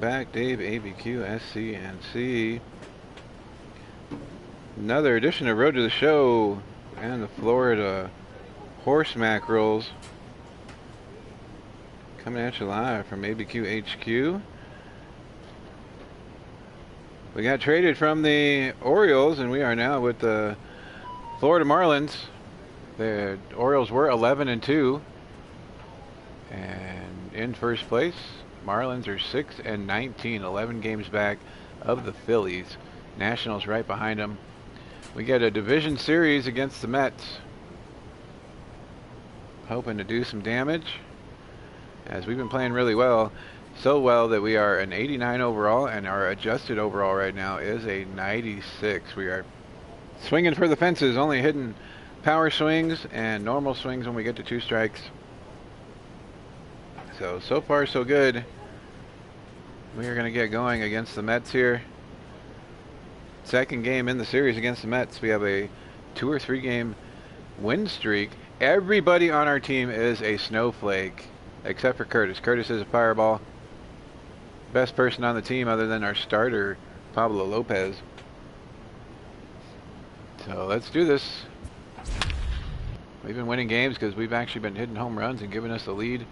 Back, Dave, ABQ, SC, and C. Another edition of Road to the Show and the Florida Horse Mackerels. Coming at you live from ABQ HQ. We got traded from the Orioles, and we are now with the Florida Marlins. The Orioles were 11-2, and in first place. Marlins are 6-19, 11 games back of the Phillies. Nationals right behind them. We get a division series against the Mets. Hoping to do some damage, as we've been playing really well. So well that we are an 89 overall, and our adjusted overall right now is a 96. We are swinging for the fences, only hitting power swings and normal swings when we get to 2 strikes. So far so good. We are going to get going against the Mets here. Second game in the series against the Mets. We have a 2 or 3 game win streak. Everybody on our team is a snowflake except for Curtis. Curtis is a fireball. Best person on the team other than our starter, Pablo Lopez. So let's do this. We've been winning games because we've actually been hitting home runs and giving us the lead.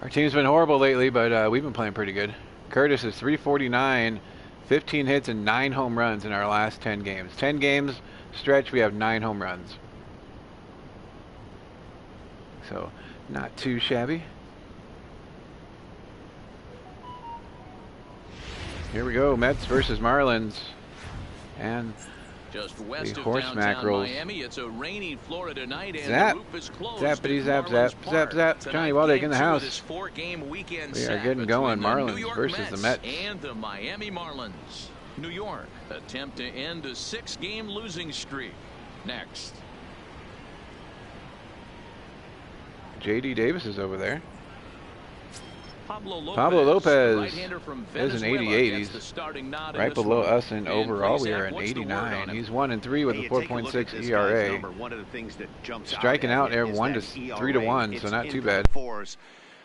Our team's been horrible lately, but we've been playing pretty good. Curtis is 349, 15 hits and 9 home runs in our last 10 games. 10 games stretch, we have 9 home runs. So, not too shabby. Here we go, Mets versus Marlins. And just west the of Horse Mackerels. Miami, it's a rainy Florida night, and Zap. the roof is closed. Zappity zap zap zap zap. Johnny Waldeck in the house. We are getting going. Marlins versus the Mets. And the Miami Marlins. New York attempt to end a 6-game losing streak. Next. J.D. Davis is over there. Pablo Lopez is an 88. He's right below one. us in overall. We are an 89. He's 1-3 with a 4.6 ERA. Striking out there 3-1, so not too bad.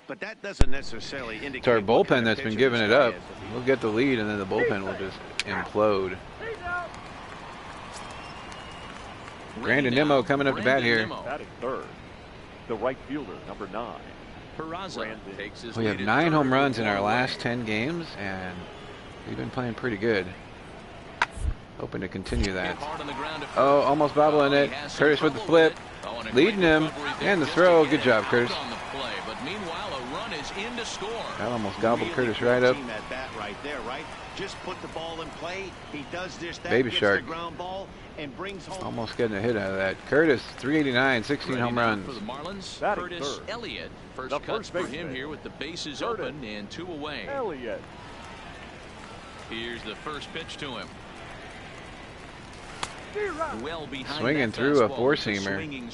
But that doesn't necessarily indicate It's our bullpen that's been giving it up. We'll get the lead, and then the bullpen will just implode. Brandon Nimmo coming up to bat here. Batting third, the right fielder, number 9. We have 9 home runs in our last 10 games, and we've been playing pretty good. Hoping to continue that. Oh, almost bobbling it. Curtis with the flip, leading him, and the throw. Good job, Curtis. That almost gobbled Curtis right up. Just put the ball in play. He does this, that, Baby shark. Ground ball and brings home. Almost getting a hit out of that. Curtis, 389, 16 home runs. For the Marlins, Batting Curtis third. Elliott. First cut for him here with the bases open and 2 away. Elliott. Here's the first pitch to him. Well behind swinging through a 4-seamer.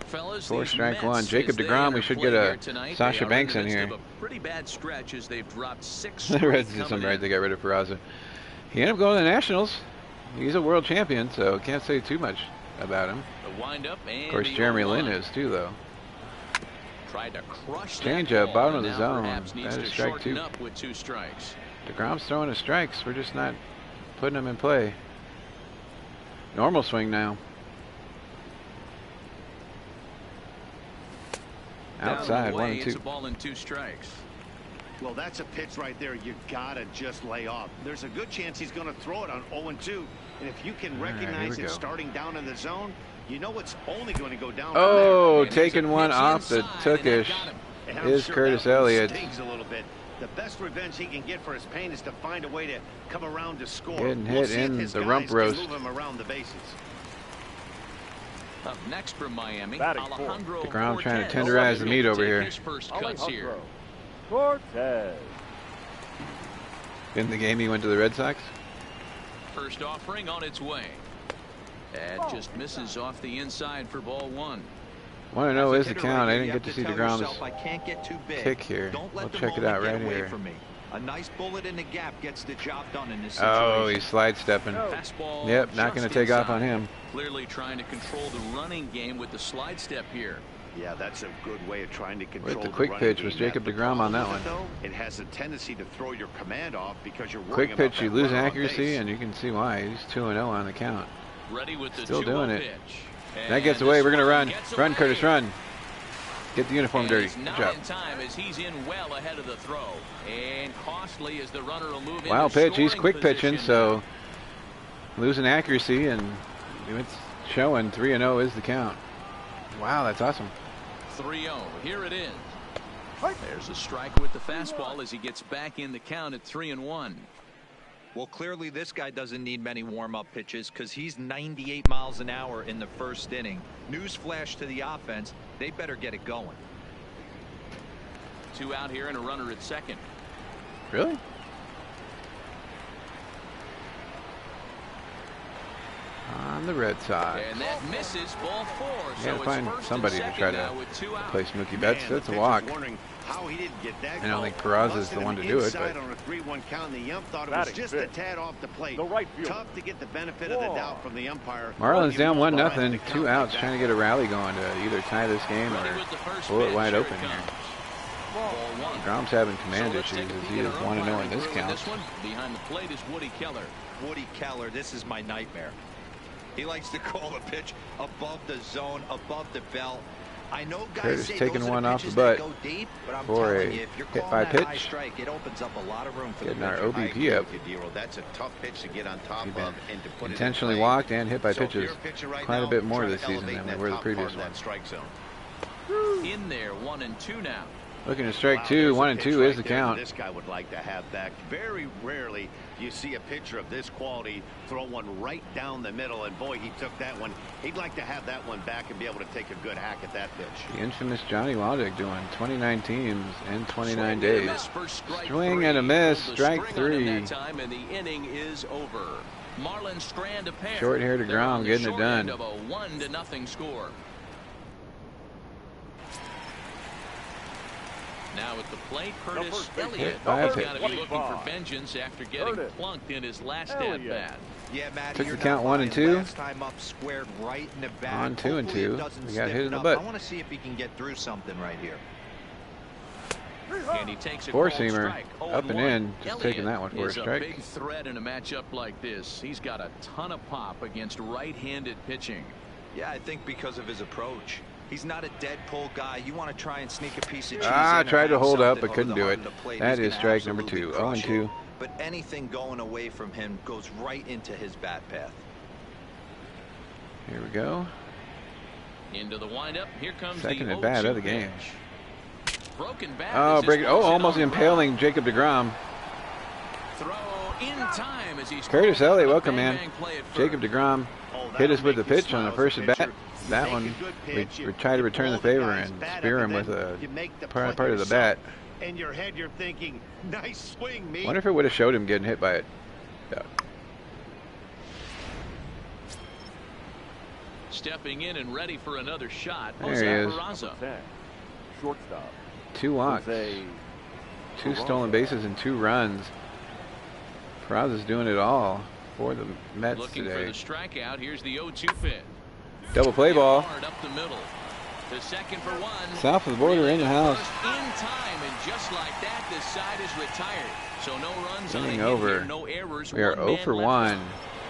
Fellas, 4 strike 1. Jacob DeGrom. We should get a Sasha Banks in here. Pretty bad stretch as they've dropped 6 The Reds did some right. They got rid of Peraza. He ended up going to the Nationals. He's a world champion, so can't say too much about him. Of course, Jeremy Lin is too, though. Tried to crush Changeup, bottom of the zone. That is strike 2. Up with 2 strikes. DeGrom's throwing his strikes. We're just not putting them in play. Normal swing now. Outside, 1 and 2. It's a ball and 2 strikes. Well, that's a pitch right there. You gotta just lay off. There's a good chance he's going to throw it on 0-2, and if you can recognize it starting down in the zone, you know it's only going to go down. Oh, taking one off the tookish is Curtis Elliott. A little bit. The best revenge he can get for his pain is to find a way to come around to score. Getting hit in the rump roast. Move him around the bases. Up next from Miami, Alejandro DeGrom trying to tenderize the meat over here. His first cuts here. Cortez. In the game, he went to the Red Sox. First offering on its way. That just misses off the inside for ball 1. Want to know is the count? I didn't get to see DeGrom's kick here. We'll check it out right here. A nice bullet in the gap gets the job done in this situation. situation. Oh, he's slide stepping. Yep, not going to take off on him. Clearly trying to control the running game with the slide step here. Yeah, that's a good way of trying to control With the quick running pitch was game. Jacob The deGrom on problem that with it, one. though, it has a tendency to throw your command off because you're worrying Quick about pitch, you that lose runner on accuracy, base. and you can see why. He's 2-0 on the count. Ready with the Still 2-0 doing it. pitch. That gets And away. this We're going to one run. gets Run, away. Curtis, run. Get the uniform And dirty. he's Good not job. in time as he's in well ahead of the throw. And costly as the runner will move Wow into pitch. He's scoring quick pitching, position so losing accuracy, and it's showing 3-0 is the count. Wow, that's awesome. 3-0. Here it is. There's a strike with the fastball as he gets back in the count at 3-1. Well, clearly this guy doesn't need many warm-up pitches because he's 98 miles an hour in the first inning. Newsflash to the offense, they better get it going. 2 out here and a runner at second. Really? On the red side. And that misses ball 4. You So gotta it's find first somebody and to second try to now with 2 outs. play Mookie Betts. Man, That's the a pitcher's walk. wondering how he didn't get that I don't call. think Peraza is Busted the him one to do it, inside but on a 3-1 count, and the ump thought it was Batting just a fifth. tad off the plate. The right fielder. Tough to get the benefit of the doubt from the umpire. Marlins down You won't 1-0, find the 2 count outs, like trying to that. get a rally going to either tie this game Ready or with the first blow it pitch. wide Here open here. comes. Ball 1. Grom's having command So let's issues take a as peek he at is our 1-0 in umpiring this crew in count. this one. Behind the plate is Woody Keller. Woody Keller, this is my nightmare. He likes to call the pitch above the zone, above the belt. I know guys Curtis say taking those are one the off the pitches butt that go deep, but I'm for telling a you, if you're hit calling by that high pitch. strike, it opens up a lot of room for Getting the our pitcher. OBP I agree up. with you, D-Roll. That's a tough pitch to get on top He's of been and to put it in intentionally play. walked and hit by So if pitches you're a pitcher right quite a now, bit more try this to season elevate than they that were the top previous part of one. that strike zone. In there, 1-2 now. Looking to strike Wow, 2, there's a 1-2 pitch is right the there that count. This guy would like to have back. Very rarely you see a pitcher of this quality throw one right down the middle, and boy, he took that one. He'd like to have that one back and be able to take a good hack at that pitch. The infamous Johnny Waldick doing 29 teams in 29 days. Miss for strike Swing 3. and a miss, Pulled the strike string on him 3. that time, and the inning is over. Marlins strand a pair. Short hair to They're on ground, the getting it short done. end of a 1-0 score. Now at the plate, Curtis first base Elliott. hit by a He's pitch. got to be looking for 25. vengeance after getting Curtis plunked in his last Elliott. at-bat. Yeah, Matty, Took you're the count not 1 and 2. Last time up, squared right in the back. On 2 and Hopefully it 2. doesn't We got hit stiffen in the up. butt. I want to see if he can get through something right here. And he takes a Four cold seamer, strike, up and 0-1. in, just Elliott taking that one for a is strike. a big threat in a matchup like this. He's got a ton of pop against right-handed pitching. Yeah, I think because of his approach. He's not a dead pull guy. You want to try and sneak a piece of cheese in or Tried to hang hold up, something but over couldn't the do heart it. of the plate. That He's is gonna strike number absolutely 2, crush 0-2. it. But anything going away from him goes right into his bat path. Here we go. Into the windup. Here comes Second the at bat 0-2 of the game. pitch. Broken bat. Oh, as this break it. Oh, one's in almost on the impaling Jacob deGrom. run. Throw in time as he's Curtis called Elliott, on a welcome, man. bang-bang play at Jacob first. deGrom Oh, hit us that'll with the make you pitch on smile the as a first at bat. pitcher. That Make one, a good we pitch, you tried to return the pull the favor guy's and bat spear up, him and with then a you make the part play of the yourself. bat. In your head, you're thinking, nice swing, me. Wonder if it would have showed him getting hit by it. Yeah. Stepping in and ready for another shot. There he is. Peraza. 10. Shortstop. 2 walks, Jose 2 stolen bases and 2 runs. Peraza's doing it all for the Mets Looking for today. the strikeout. Here's the 0-2 pitch. Double play ball. Hard up the middle. The second for 1. South of the border in the house. In time, and just like that, this side is retired. So no runs on a Inning hit over. here, no errors. We are 0 man for left 1 on.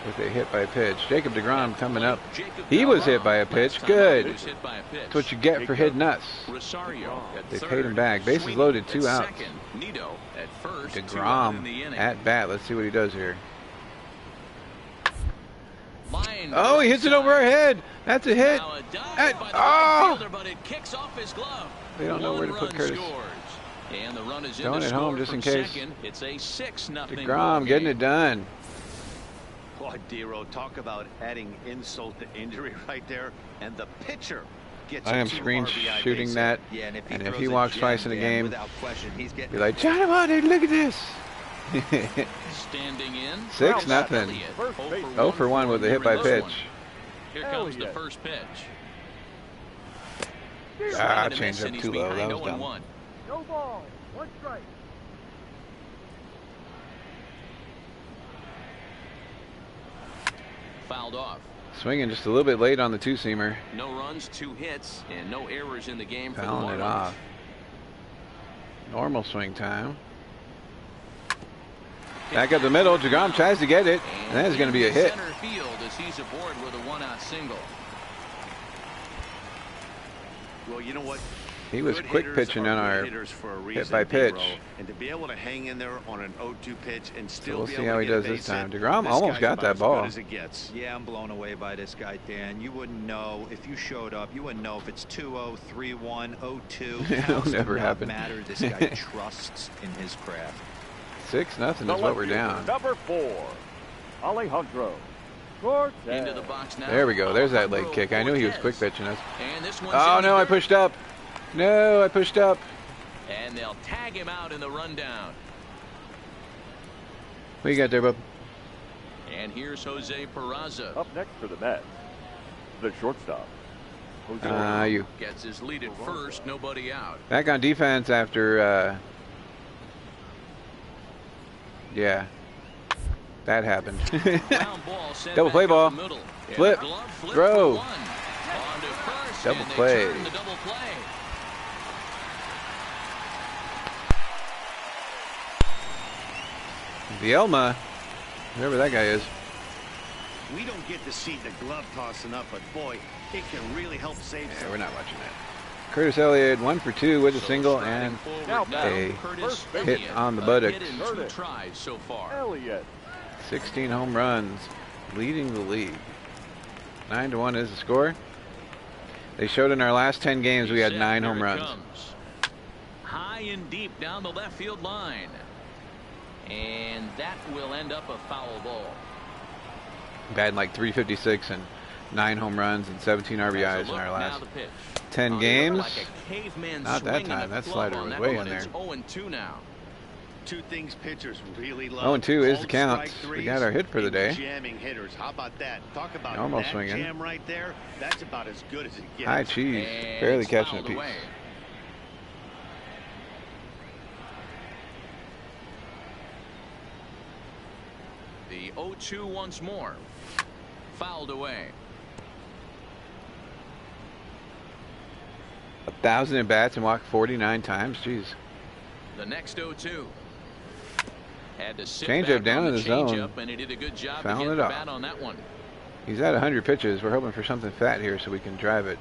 with a hit by pitch. Jacob deGrom coming up. Jacob He was DeGrom. hit by a Last pitch. time Good. he was hit by a pitch. That's what you get for hitting us. Rosario at They third. paid him back. Bases Sweeney loaded, at 2 outs. Second. Nito at first. 2 out in the deGrom inning. at bat. Let's see what he does here. Line Oh, he hits it over our head. That's a hit. Now a dive At- by the oh! right fielder, but it kicks off his glove. They don't know where to One put run Curtis. Scores. And the run is in Throwing to it home score just in from case. second. It's a 6-0 deGrom getting it done. Boy, D-Roll, talk about adding insult to injury right there. And the pitcher gets I am a 2 screen RBI shooting base that. Yeah, and And if throws he a walks gem, twice in a Dan, game, without question, he's getting be like, Johnny Waldick, look at this. Standing in. 6-0. Elliott, First base. 0 for 1 with a hit by in this pitch. one. Here comes the Elliott. first pitch. Ah, Swing and a miss, changed up and he's too low. That behind was dumb. 0-1. No ball. 1 strike. Fouled off. Swinging just a little bit late on the two-seamer. No runs, 2 hits, and no errors in the game for the Fouling it Marlins. off. Normal swing time. Back up the middle. DeGrom tries to get it, and that is going to be a hit. Center field as he's aboard with a 1-out single. Well, you know what? He was Good quick hitters pitching are on our good hitters for a reason, hit by pitch. D-Row. And to be able to hang in there on an 0-2 pitch and So still we'll be see able how to he get a does this base time. hit, DeGrom this almost guy's got about that as ball. good as it gets. Yeah, I'm blown away by this guy, Dan. You wouldn't know if you showed up. You wouldn't know if it's 2-0, 3-1, 0-2. It'll Counts never do not happen. matter. This guy trusts in his craft. 6-0 is what we're down. Number 4, Alejandro. Cortez. Into the box now. There we go. There's that leg Alejandro kick. I knew he was Cortez. quick pitching us. And this one's Oh in the no, I dirt. pushed up. No, I pushed up. And they'll tag him out in the rundown. What you got there, bub? And here's Jose Peraza. Up next for the Mets, the shortstop, Jose. You. Gets his lead at first, nobody out. Back on defense after, yeah, that happened. Ground ball sent Double back play up ball. the middle. And Flip. a glove flip Throw. for one. On to first, Double and they play. turn the double play. Vielma, whoever that guy is. We don't get to see the glove toss enough, but boy, it can really help save Yeah, some. we're not watching that. Curtis Elliott, 1 for 2 with a So single striding and forward now now, a Curtis hit Elliott, on the a buttocks. hit in 2 tries so far. Elliott. 16 home runs, leading the league. 9-1 is the score. They showed in our last 10 games we had 9 home runs. Comes. High and deep down the left field line. And that will end up a foul ball. Batting like 356 and 9 home runs and 17 RBIs in our last 10 games. Like a caveman Not that swinging time. a That club slider on was that way one. in It's there. 0-2 now. 2 things pitchers really love. 0-2 is the Cold count. strike We got our hit for the threes day. and jamming hitters. How about that? Talk about Normal that swinging. jam right there. That's about as good as it gets. High cheese, And barely it's catching a fouled piece. away. The 0-2 once more. Fouled away. 1,000 at bats and walked 49 times. Jeez. The next 0-2. Had to sit Changeup back down on in the zone. changeup, and he did a good job to Fouling hit it the off. bat on that one. He's at 100 pitches. We're hoping for something fat here so we can drive it.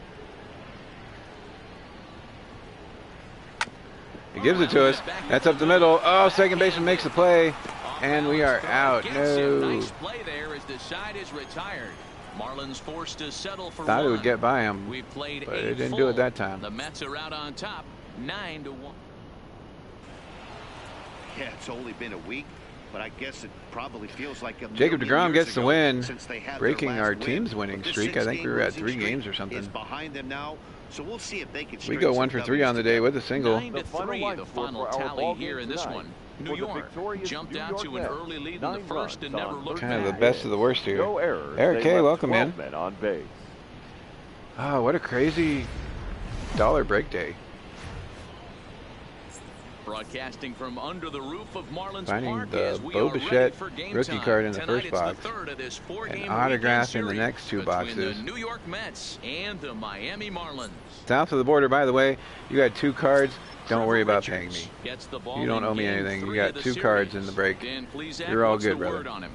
He gives it to us. That's up the middle. Oh, second baseman makes the play. And we are out. No. Nice play there as the side is retired. Marlins forced to settle for Thought it one. would get by him, We played but a it didn't full. do it that time. The Mets are out on top, 9-1. Yeah, it's only been a week, but I guess it probably feels like a Jacob million DeGrom years gets the ago win, since they had their breaking last our win. team's winning But this streak. I think we were at 3 six-game games or losing something. streak is behind them now, so we'll see if they can We string go some 1 for 3 on the day with a single. 9-3, the final tally here in this one. New For the York victorious jumped New out York to an Mets, early lead in 9 the first and runs never on looked Kind of the back. best of the worst here. No errors. Eric They K, left welcome 12 in. men on base. Oh, what a crazy dollar break day. Broadcasting from under the roof of Marlins Finding Park the as we Bo are ready Bichette for game rookie time. card in the Tonight first it's the box. third of this four-game An autograph weekend in the series next 2 between boxes. the New York Mets and the Miami Marlins. South of the border, by the way, you got 2 cards. Don't worry about paying me. Gets the ball You don't in owe me game anything. You 3 got of the 2 series. cards in the break. Dan, please add You're all what's good, the brother. word on him.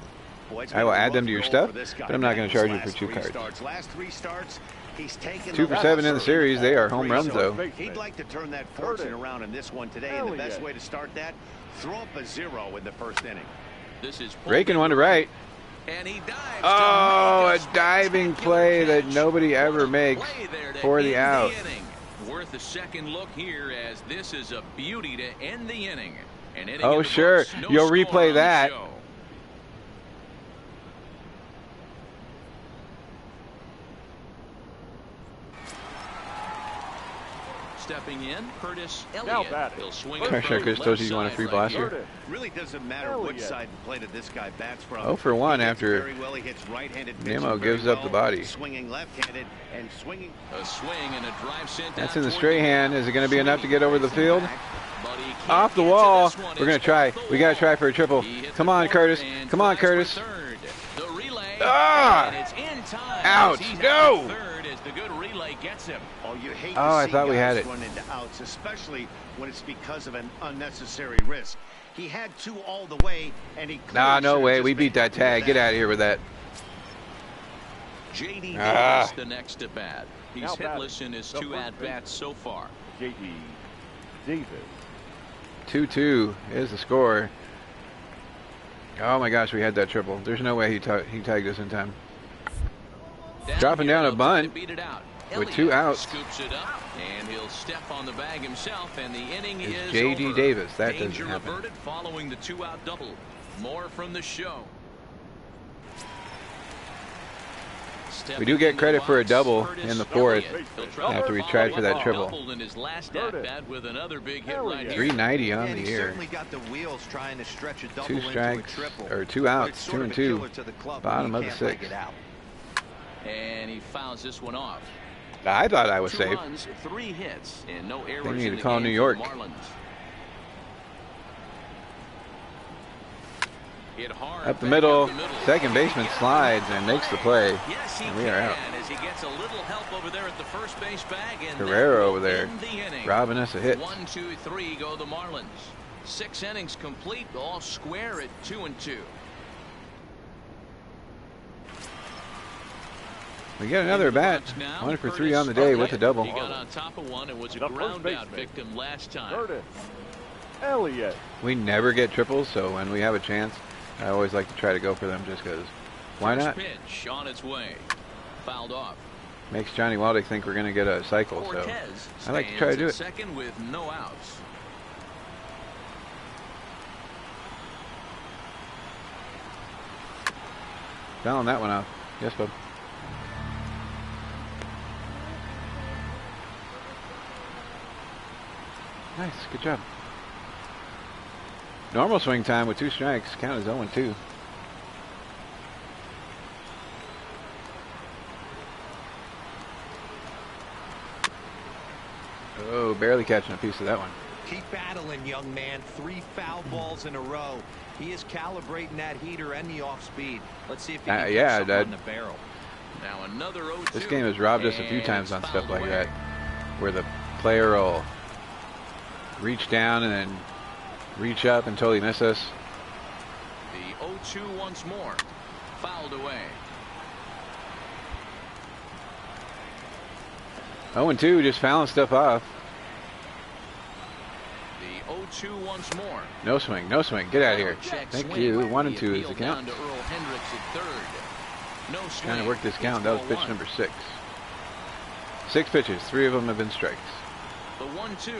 Boy, it's I been will a add them rough to your go stuff, for this guy but I'm not back going in to charge his you for last 2 3 cards. starts. Last 3 starts, he's taken 2 for 7 in the series. They are home runs, So though. he'd like to turn that fortune around in this one today, and the best way to start that, throw up a 0 in the first inning. This is Breaking one to right. And he dives Oh, to a make diving spectacular play that catch. nobody What ever a makes play there to for the end out. inning. Worth a second look here as this is a beauty to end the inning. An inning Oh, in the sure. books, no You'll score replay on the that. show. Stepping in, Curtis Elliott. batting. He'll swing First it Commissioner from Chris left Toshi, you want a side free right blaster? here. Really doesn't matter which side of the plate this guy bats from. 0 for 1 He hits after very well. He hits right-handed pitching Nemo very gives up the well, body. swinging left-handed and swinging. A swing and a drive sent That's down in the toward straight the hand. wall. Is it going to be enough to get over the field? But he can't Off the get to wall. this one. We're going to It's try. off the We got to wall. try for a triple. He hit Come the on, fourth Curtis. and Come on, tries for Curtis. third. The relay. Ah! And it's in time. Ouch! He's No! out third as the good relay gets him. Oh, you hate Oh, to I see thought we had guys it. run into outs, especially when it's because of an unnecessary risk. He had 2 all the way, and he Nah, no should've way. just We been beat that happy with tag. Get out of here with that. J.D. Ah. Davis, the next at bat. He's Now hitless in his the 2 first at-bats so far. J.D. Davis. 2-2 is the score. Oh my gosh, we had that triple. There's no way he tagged us in time. Dropping down a bunt with 2 outs. Scoops it up, and he'll step on the bag himself, and the inning is J.D. over. Davis. That doesn't Danger happen. averted following the 2-out double. More from the show. We do get credit for a double in the 4th after we tried for that triple. In his last at-bat with another big hit right here. 390 on the he year. certainly got the wheels trying to stretch a double 2 into a strikes, triple. or 2 But outs, it's 2 sort and of a 2. killer to the club when Bottom you of the can't break 6th. it out. And he fouls this one off. I thought I was 2 safe. runs, 3 hits, and no errors They need in to the call game New for York. the Marlins. Hit hard Up the back middle, up the middle. second baseman slides and makes the play. Yes, he And we are out. can, as he gets a little help over there at the first base bag, and Guerrero that will over there, end the inning. robbing us a hit. 1, 2, 3 go the Marlins. 6 innings complete, all square at 2 and 2. We get another bat. 1 for 3 on the day with a double. He got on top of one and was a The first ground out baseman. victim last time. Curtis. Elliott. We never get triples, so when we have a chance, I always like to try to go for them just because. Why First not? pitch on its way. Fouled off. Makes Johnny Waldick think we're going to get a cycle, so Cortez I like to try to do stands it. at second with no outs. Fouling that one off. Yes, bub. Nice, good job. Normal swing time with 2 strikes, count as 0-2. Oh, barely catching a piece of that one. Keep battling, young man. 3 foul balls in a row. He is calibrating that heater and the off speed. Let's see if he can yeah, get something on the barrel. Now another 0-2. This game has robbed us a few and times on it's stuff fouled like away. that, where the player will reach down and then reach up and totally miss us. The 0-2 once more. Fouled away. 0-2, just fouling stuff off. The 0-2 once more. No swing, no swing. Get out of here. Check Thank swing. you. 1 and The 2 is appeal the count. down to Earl Hendricks at third. No swing. Trying to work this count. It's That was ball pitch 1. number 6. 6 pitches. 3 of them have been strikes. The 1-2.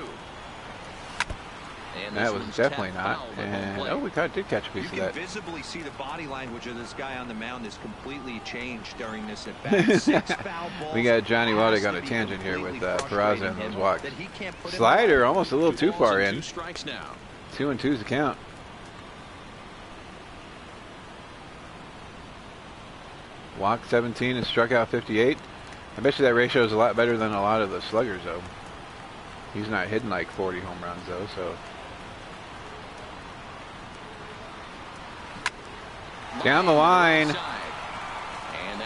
And That this was one's definitely tapped not. foul at home And plate. oh, we did catch a piece You of can that. visibly see the body language of this guy on the mound is completely changed during this at bat. 6 foul balls. We got Johnny has Waldick to on a be tangent here with completely Peraza frustrating and those him walks. that he can't put him Slider on. almost a little 2 too balls far and in. 2 strikes now. 2 and 2 is the count. Walk 17 and struck out 58. I bet you that ratio is a lot better than a lot of the sluggers, though. He's not hitting like 40 home runs, though, so. Down the line.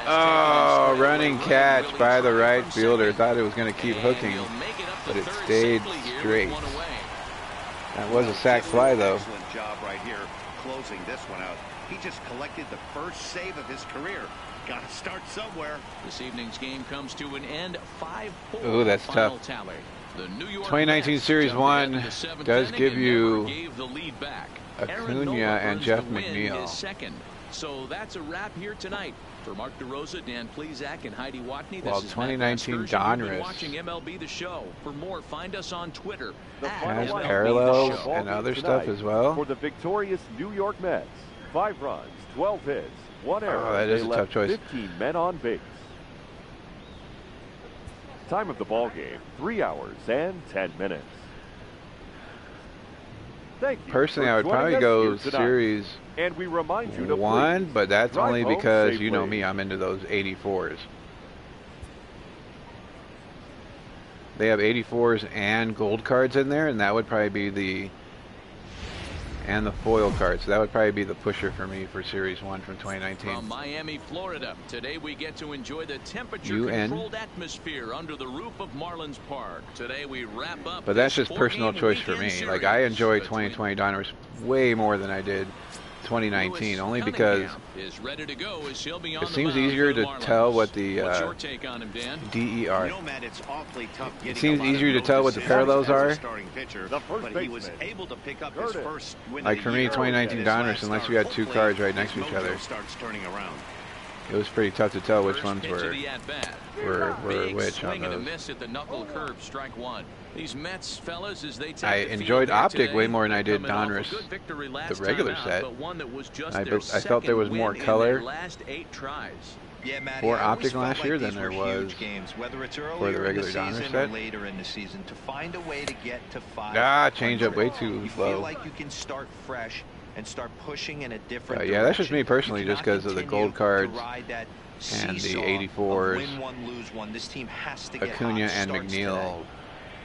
Oh, running catch by the right fielder. Thought it was going to keep hooking, but it stayed straight. That was a sac fly, though. Excellent job right here closing this one out. He just collected the first save of his career. Got to start somewhere. This evening's game comes to an end. 5-4. Ooh, that's final tough. Tally. The New York 2019 Mets Series jump 1 into the 7th does inning give and you never gave the lead back. Aaron Acuna Nola and earns Jeff the win, McNeil. his second. So that's a wrap here tonight. For Mark DeRosa, Dan Plezak, and Heidi Watney, Well, this is 2019 Matt Vasgersian. You've been Donruss watching MLB The Show. For more, find us on Twitter. The at final has MLB lineup parallels The of Show. and ball other game stuff tonight as well. For the victorious New York Mets, 5 runs, 12 hits, 1 error. that is They a left tough choice. 15 men on base. Time of the ball game, 3 hours and 10 minutes. Thank you. Personally, for I would joining probably us go here tonight. Series And we remind you to 1, please but that's drive only home because, you know safely. me, I'm into those 84s. They have 84s and gold cards in there, and that would probably be the and the foil card. So that would probably be the pusher for me for Series 1 from 2019. From Miami, Florida, today we get to enjoy the temperature-controlled atmosphere under the roof of Marlins Park. Today we wrap up. But that's just personal choice for me. Like, I enjoy 2020 Donruss way more than I did 2019, only because it seems easier to tell what the DER. It seems easier to tell what the parallels are. Like for me, 2019 Donruss, unless we had two cards right next to each other, it was pretty tough to tell which ones were which on those. These Mets fellas, as they I enjoyed Optic way more than I did Donruss, the regular set. I felt there was more color Yeah, Matty, for Optic last year than there was games, whether it's earlier for the regular in the Donruss season set. or later in the season, to find a way to get to 5. Change up way too you low. feel like you can start fresh and start pushing in a different Yeah, that's just me direction. personally, You just cannot because of the continue gold cards to ride that and the seesaw of 84s, win one, lose one. This team has to get Acuna hot and starts McNeil. today.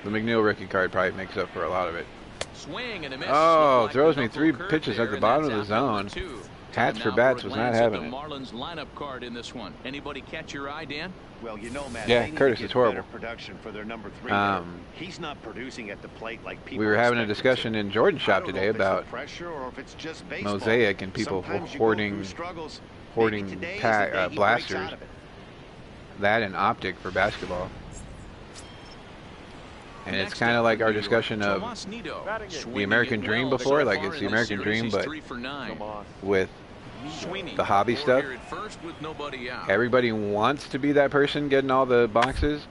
The McNeil rookie card probably makes up for a lot of it. swing and a miss. Oh, Like throws the me knuckle 3 curve pitches there, at the and bottom of that's the out zone. number 2. Hats for Now bats a was not glance at having the it. Marlins lineup card in this one. Anybody catch your eye, Dan? Well, you know, Matt, Yeah, they need Curtis, to get it's horrible. better production for their number 3 He's not producing at the plate like people We were having a expect him discussion to. in Jordan's I shop don't know today if it's the about pressure or if it's just baseball. Mosaic and people Sometimes you go hoarding through struggles. Maybe hoarding today is the day he breaks blasters. out of it. That and Optic for basketball. And it's kind of like our discussion of the American Dream before, like it's the American Dream, but with the hobby stuff. Everybody wants to be that person getting all the boxes,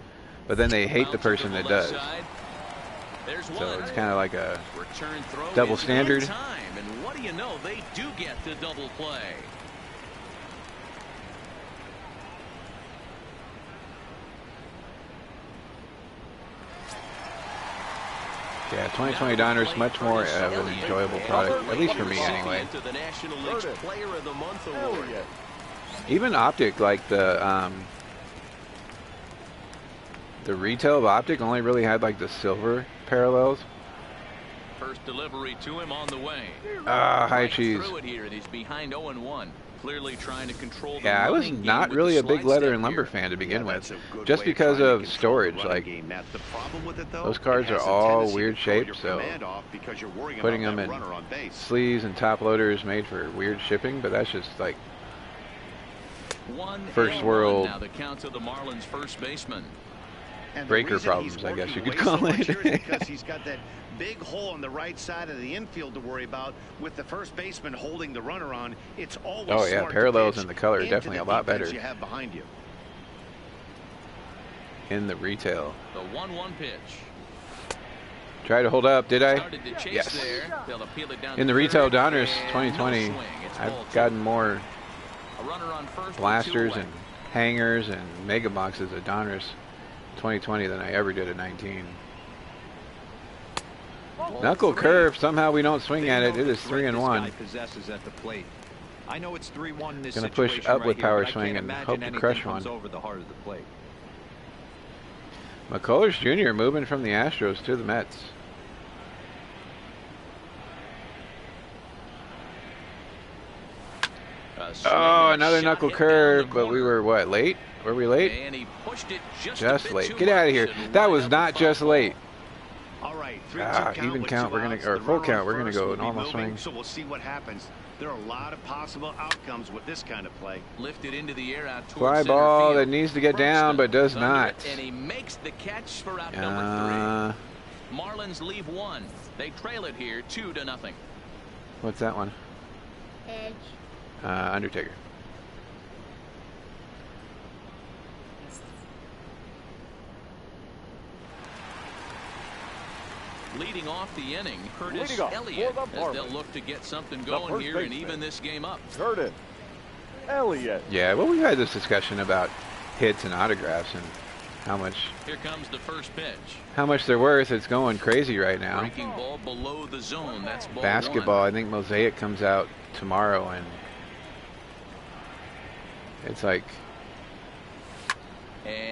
but then they hate the person that does. So it's kind of like a double standard. And what do you know, they do get the double play. Yeah, 2020 Donruss, much more of an enjoyable product, at least for me anyway. Even Optic, like the retail of Optic only really had like the silver parallels. First delivery to him on the way. High cheese. He's behind 0-1. Clearly trying to control the Yeah, I was not really a big leather and lumber fan to begin with, just because of storage. Like, those cards are all weird shapes, so putting them in sleeves and top loaders made for weird shipping, but that's just like first world now the count to the Marlins first baseman. breaker problems, I guess you could call it. Because he's got that big hole on the right side of the infield to worry about with the first baseman holding the runner on. It's always oh yeah, smart to parallels pitch in the color are into definitely the a lot better defense you have behind you. in the retail. The 1-1 pitch. Try to hold up, did I? Yes. In the retail Donruss 2020, I've gotten more blasters and hangers and mega boxes at Donruss 2020 than I ever did at 19. Knuckle curve, somehow we don't swing at it. It is 3-1. I know it's 3-1 in this Gonna push situation up right with here, power but I swing can't and imagine hope to anything crush comes one. over the heart of the plate. McCullers Jr. moving from the Astros to the Mets. Oh, another knuckle curve, but we were what, late? Were we late? And he pushed it just late. Get out of here. That was not just late. All right, even count, we're gonna, or full count, we're gonna go normal swing. So we'll see what happens. There are a lot of possible outcomes with this kind of play. Lifted into the air out Fly ball that needs to get down but does not. And he makes the catch for out number 3. Marlins leave 1. They trail it here 2-0. What's that one? Edge. Undertaker. Leading off the inning, Curtis Elliott, as they'll look to get something going here and even this game up. Curtis Elliott. Yeah, well, we've had this discussion about hits and autographs and how much. Here comes the first pitch. How much they're worth. It's going crazy right now. Breaking ball below the zone. That's ball Basketball, 1. I think Mosaic comes out tomorrow, and it's like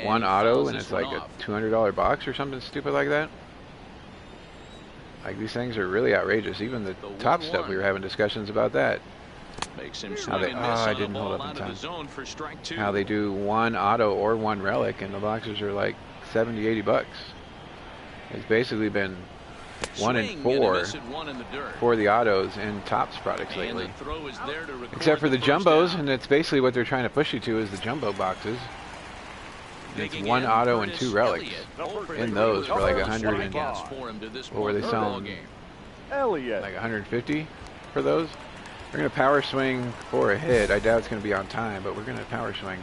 one auto, and it's like a $200 box or something stupid like that. Like, these things are really outrageous. Even the top stuff, we were having discussions about that. Makes him How they, I didn't hold up in time. How they do one auto or one relic, and the boxes are like 70, 80 bucks. It's basically been 1 in 4 for the autos in Topps products lately. Except for the jumbos, and it's basically what they're trying to push you to is the jumbo boxes. It's 1 auto and 2 relics in those for like 100 and what were they selling? Like 150 for those. We're going to power swing for a hit. I doubt it's going to be on time, but we're going to power swing.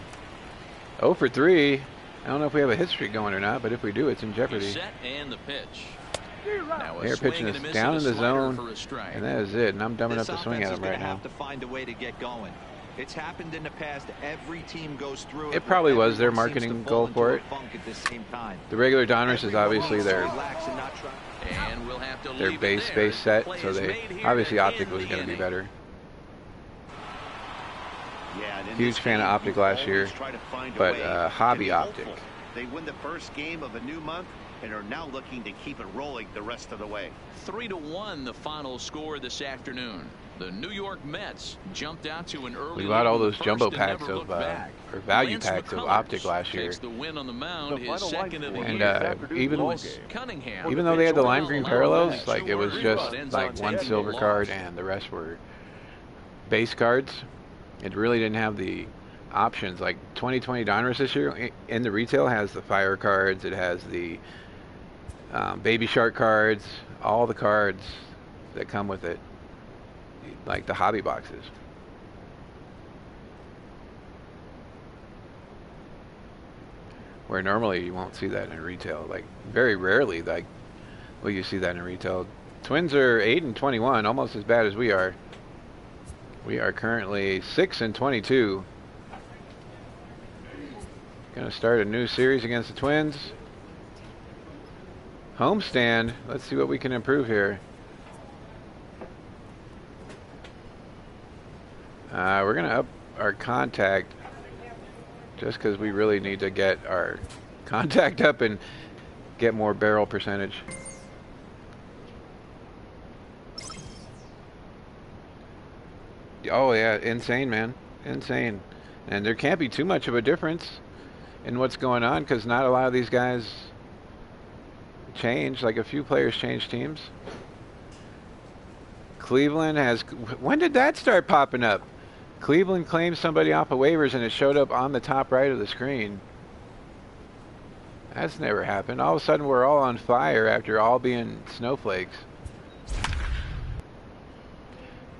0 for 3. I don't know if we have a hit streak going or not, but if we do, it's in jeopardy. Set and the pitch. They're pitching us down in the zone, and that is it. And I'm dumb enough to swing at them right now. Have to find a way to get going. It's happened in the past. Every team goes through it. It probably was their marketing goal for it. The regular Donruss is obviously their base set, so they obviously Optic was going to be better. Huge fan of Optic last year, but hobby Optic. They win the first game of a new month and are now looking to keep it rolling the rest of the way. 3-1 the final score this afternoon. The New York Mets jumped out to an early. We bought all those jumbo packs of or value packs of Optic last year. The win on the mound, his second of the and Cunningham. even though they had the lime green parallels, like it was just like 1 silver card and the rest were base cards. It really didn't have the options. Like 2020 Donruss this year in the retail has the fire cards. It has the baby shark cards, all the cards that come with it, like the hobby boxes. Where normally you won't see that in retail. Like very rarely, like will you see that in retail. Twins are 8-21, almost as bad as we are. We are currently 6-22. Gonna start a new series against the Twins. Homestand. Let's see what we can improve here. We're gonna up our contact just because we really need to get our contact up and get more barrel percentage. Oh yeah, insane, man, insane. And there can't be too much of a difference in what's going on because not a lot of these guys change. Like a few players change teams. Cleveland has, when did that start popping up? Cleveland claimed somebody off of waivers and it showed up on the top right of the screen. That's never happened. All of a sudden we're all on fire after all being snowflakes.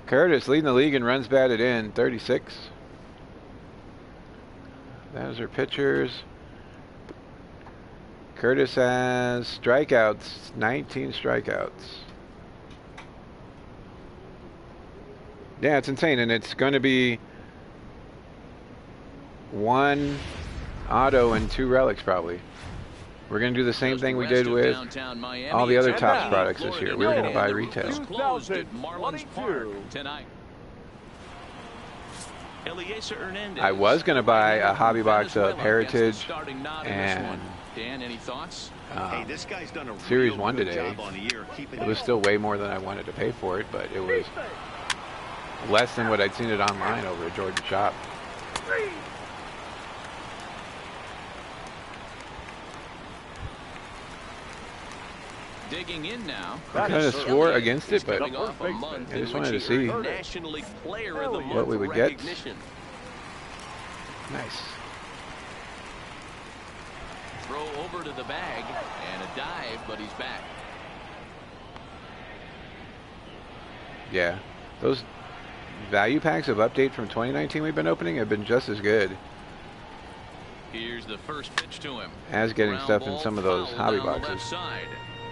Curtis leading the league in runs batted in, 36. Those are pitchers. Curtis has strikeouts, 19 strikeouts. Yeah, it's insane, and it's going to be 1 auto and 2 relics probably. We're going to do the same thing we did with all the other Topps products this year. We're going to buy retail. I was going to buy a hobby box of Heritage and Series 1 today. It was still way more than I wanted to pay for it, but it was less than what I'd seen it online over at Georgia Shop. Digging in now. I kind of swore against it, but I just wanted to see what we would get. Nice. Throw over to the bag and a dive, but he's back. Yeah, those value packs of update from 2019 we've been opening have been just as good. Here's the first pitch to him. As getting stuff in some of those hobby boxes.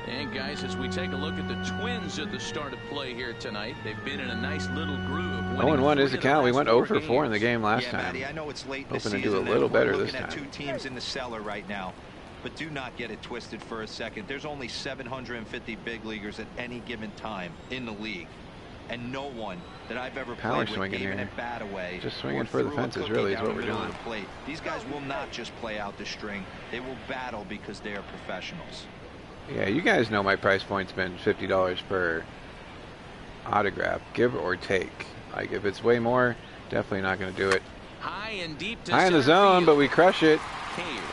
And guys, as we take a look at the Twins at the start of play here tonight, they've been in a nice little groove. 0-1 is the count. We went 0 for 4 in the game last time. Matty, I know it's late Hoping to do a little better this time. At 2 teams in the cellar right now, but do not get it twisted for a second. There's only 750 big leaguers at any given time in the league, and no one that I've ever played with, even at bat away, just swinging for the fences really is what we're doing. These guys will not just play out the string. They will battle because they are professionals. Yeah, you guys know my price point's been $50 per autograph, give or take. Like, if it's way more, definitely not going to do it. High and deep to high in the center zone, field. but we crush it.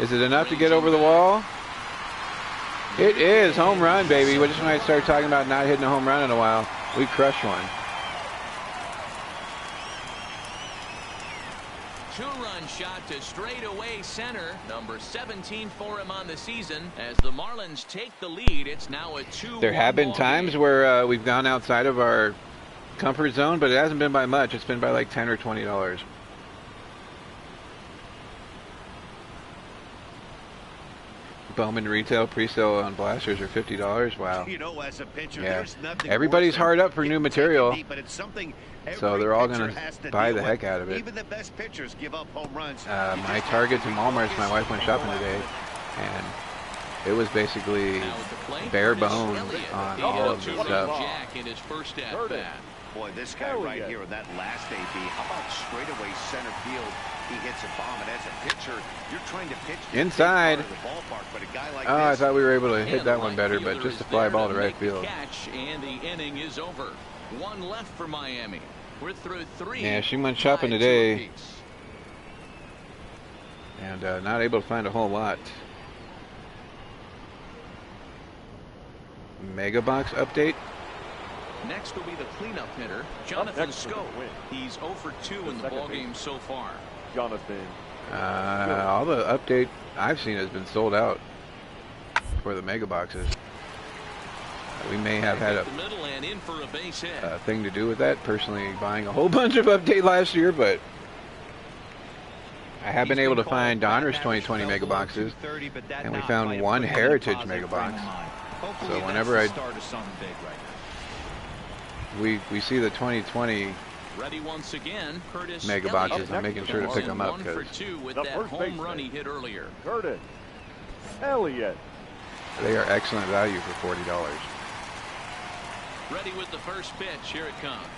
Is it enough to get over the wall? It is. Home run, baby. Just when I started talking about not hitting a home run in a while, we crushed one. Two-run shot to straightaway center. Number 17 for him on the season. As the Marlins take the lead, it's now a 2-1 There have been times game. where we've gone outside of our comfort zone, but it hasn't been by much. It's been by like $10 or $20. Bowman retail pre-sale on blasters are $50. Wow. You know, as a pitcher, Yeah. there's nothing Everybody's worse hard than up for new getting material, taken deep, but it's something so every they're all pitcher going has to to buy deal the with. heck out of it. Even the best pitchers give up home runs. My Target and Walmart's, my wife went shopping today, and it was basically Now at the plate, bare Curtis bones Elliott. on He all hit a of the two-run stuff. jack in his first at bat. Boy, this guy right here in that last AB, how about straightaway center field? He hits a bomb, and as a pitcher, you're trying to pitch to Inside. the ballpark, but a guy like Oh, I this, thought we were able to hit And that the one right better, fielder but just is a fly there ball to right make the field. Catch, and the inning is over. One left for Miami. We're through 3. Yeah, she went shopping 5-2 today, apiece. and not able to find a whole lot. Mega Box update. Next will be the cleanup hitter, Jonathan Scope. He's 0 for 2 in the ballgame so far. Jonathan. All the update I've seen has been sold out for the Mega Boxes. We may have had The middle and in for a base hit. a thing to do with that. Personally, buying a whole bunch of update last year, but I have been able to find Donruss 2020 Mega Boxes, and we found one Heritage Mega Box. So whenever we see the 2020 Ready once again, Curtis Mega Elliott. Boxes, I'm making sure to pick them up 1 for because 2 with the that first home run baseman. he hit earlier. Curtis Elliott. they are excellent value for $40. Ready with the first pitch. Here it comes.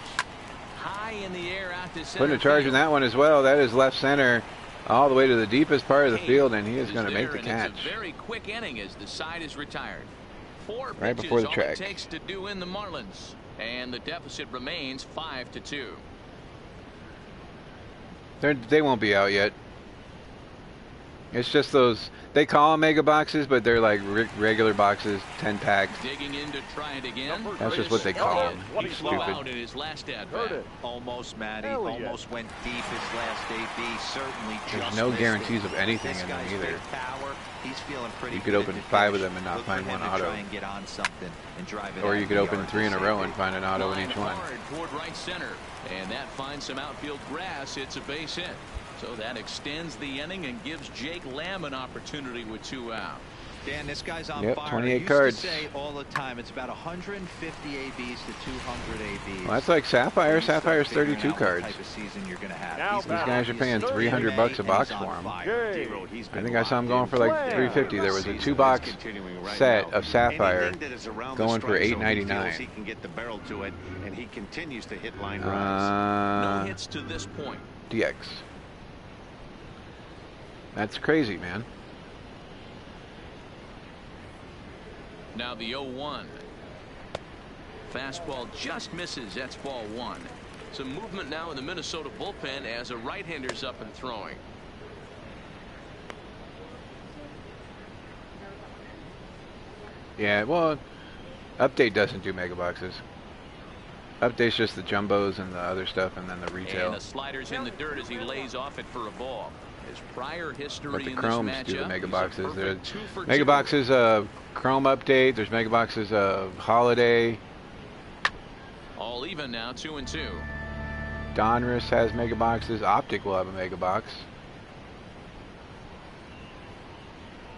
High in the air out to center. Putting a charge in that one as well. That is left center all the way to the deepest part of the field, and he is going to make the catch. It's a very quick inning as the side is retired. 4 Right pitches, before the all track. it takes to do in the Marlins, and the deficit remains 5-2. They won't be out yet. It's just those, they call them Mega Boxes, but they're like regular boxes, 10 packs. Digging in to try it again. That's just what they call them. He flew Stupid. out in his last at bat. Curtis Almost, Matty. Elliott. Almost went deep his last AB. Certainly There's just no missed guarantees it. of anything This in them guy's either. great power. He's feeling pretty You could good open at the 5 of finish. them and not Look for find him one to auto. try and get on something and drive it Or out you of could the open yard 3 in a this row AB. and find an auto in Line each one. hard toward right center, and that finds some outfield grass. It's a base hit. So that extends the inning and gives Jake Lamb an opportunity with 2 out. Dan, this guy's on Yep, fire. 28 I used cards. to say all the time, it's about 150 ABs to 200 ABs. Well, that's like Sapphire. You start Sapphire's figuring 32 out what cards. type of season you're gonna have. Now He's These guys are paying he's $300 a 38 box and he's for on him. fire. D-Roll, he's I been think I saw him going locked for in. like $350. There was a Season 2-box is continuing right set now. of Sapphire Anything that is around going the for strike zone, he $8.99. feels he can get the barrel to it, and he continues to hit line drives. No hits to this point. DX. That's crazy, man. Now the 0-1. Fastball just misses. That's ball 1. Some movement now in the Minnesota bullpen as a right-hander's up and throwing. Yeah, well, Update doesn't do Mega Boxes. Update's just the jumbos and the other stuff, and then the retail. And the slider's in the dirt as he lays off it for a ball. His prior history But the in Chromes this matchup, do the Mega he's a Boxes. perfect There's 2 for Mega 2. Boxes Chrome Update. There's Mega Boxes Holiday. All even now, 2-2. Donruss has Mega Boxes. Optic will have a Mega Box.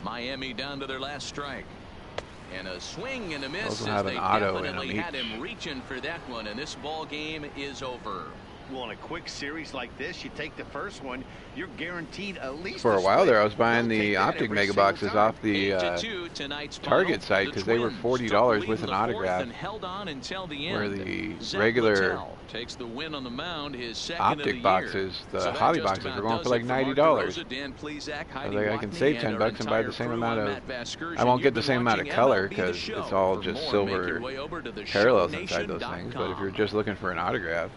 Miami down to their last strike. And a swing and a miss Those will as have they an auto in definitely them had each. him reaching for that one, and this ball game is over. Well, in a quick series like this, you take the first one, you're guaranteed at least For a while split. there, I was buying They'll the take that optic every mega single boxes time. off the 8-2 tonight's Target final. site The because they were Twins $40 took the lead with in an the fourth autograph. and held on until the Where end. the Zach regular Littell takes the win on the mound, his second of the optic year. boxes, the So that hobby just boxes, about were going does for like it for Mark $90. DeRosa, Dan Plesac, I Heidi was like, I can Watney, save and 10 our bucks and buy the entire same crew. amount I'm of. Matt Vasgersian. I won't You've get the been same amount of watching color MLB The because Show. it's all For just more, make your silver way over to parallels inside those things. But if you're theshownnation.com. just looking for an autograph,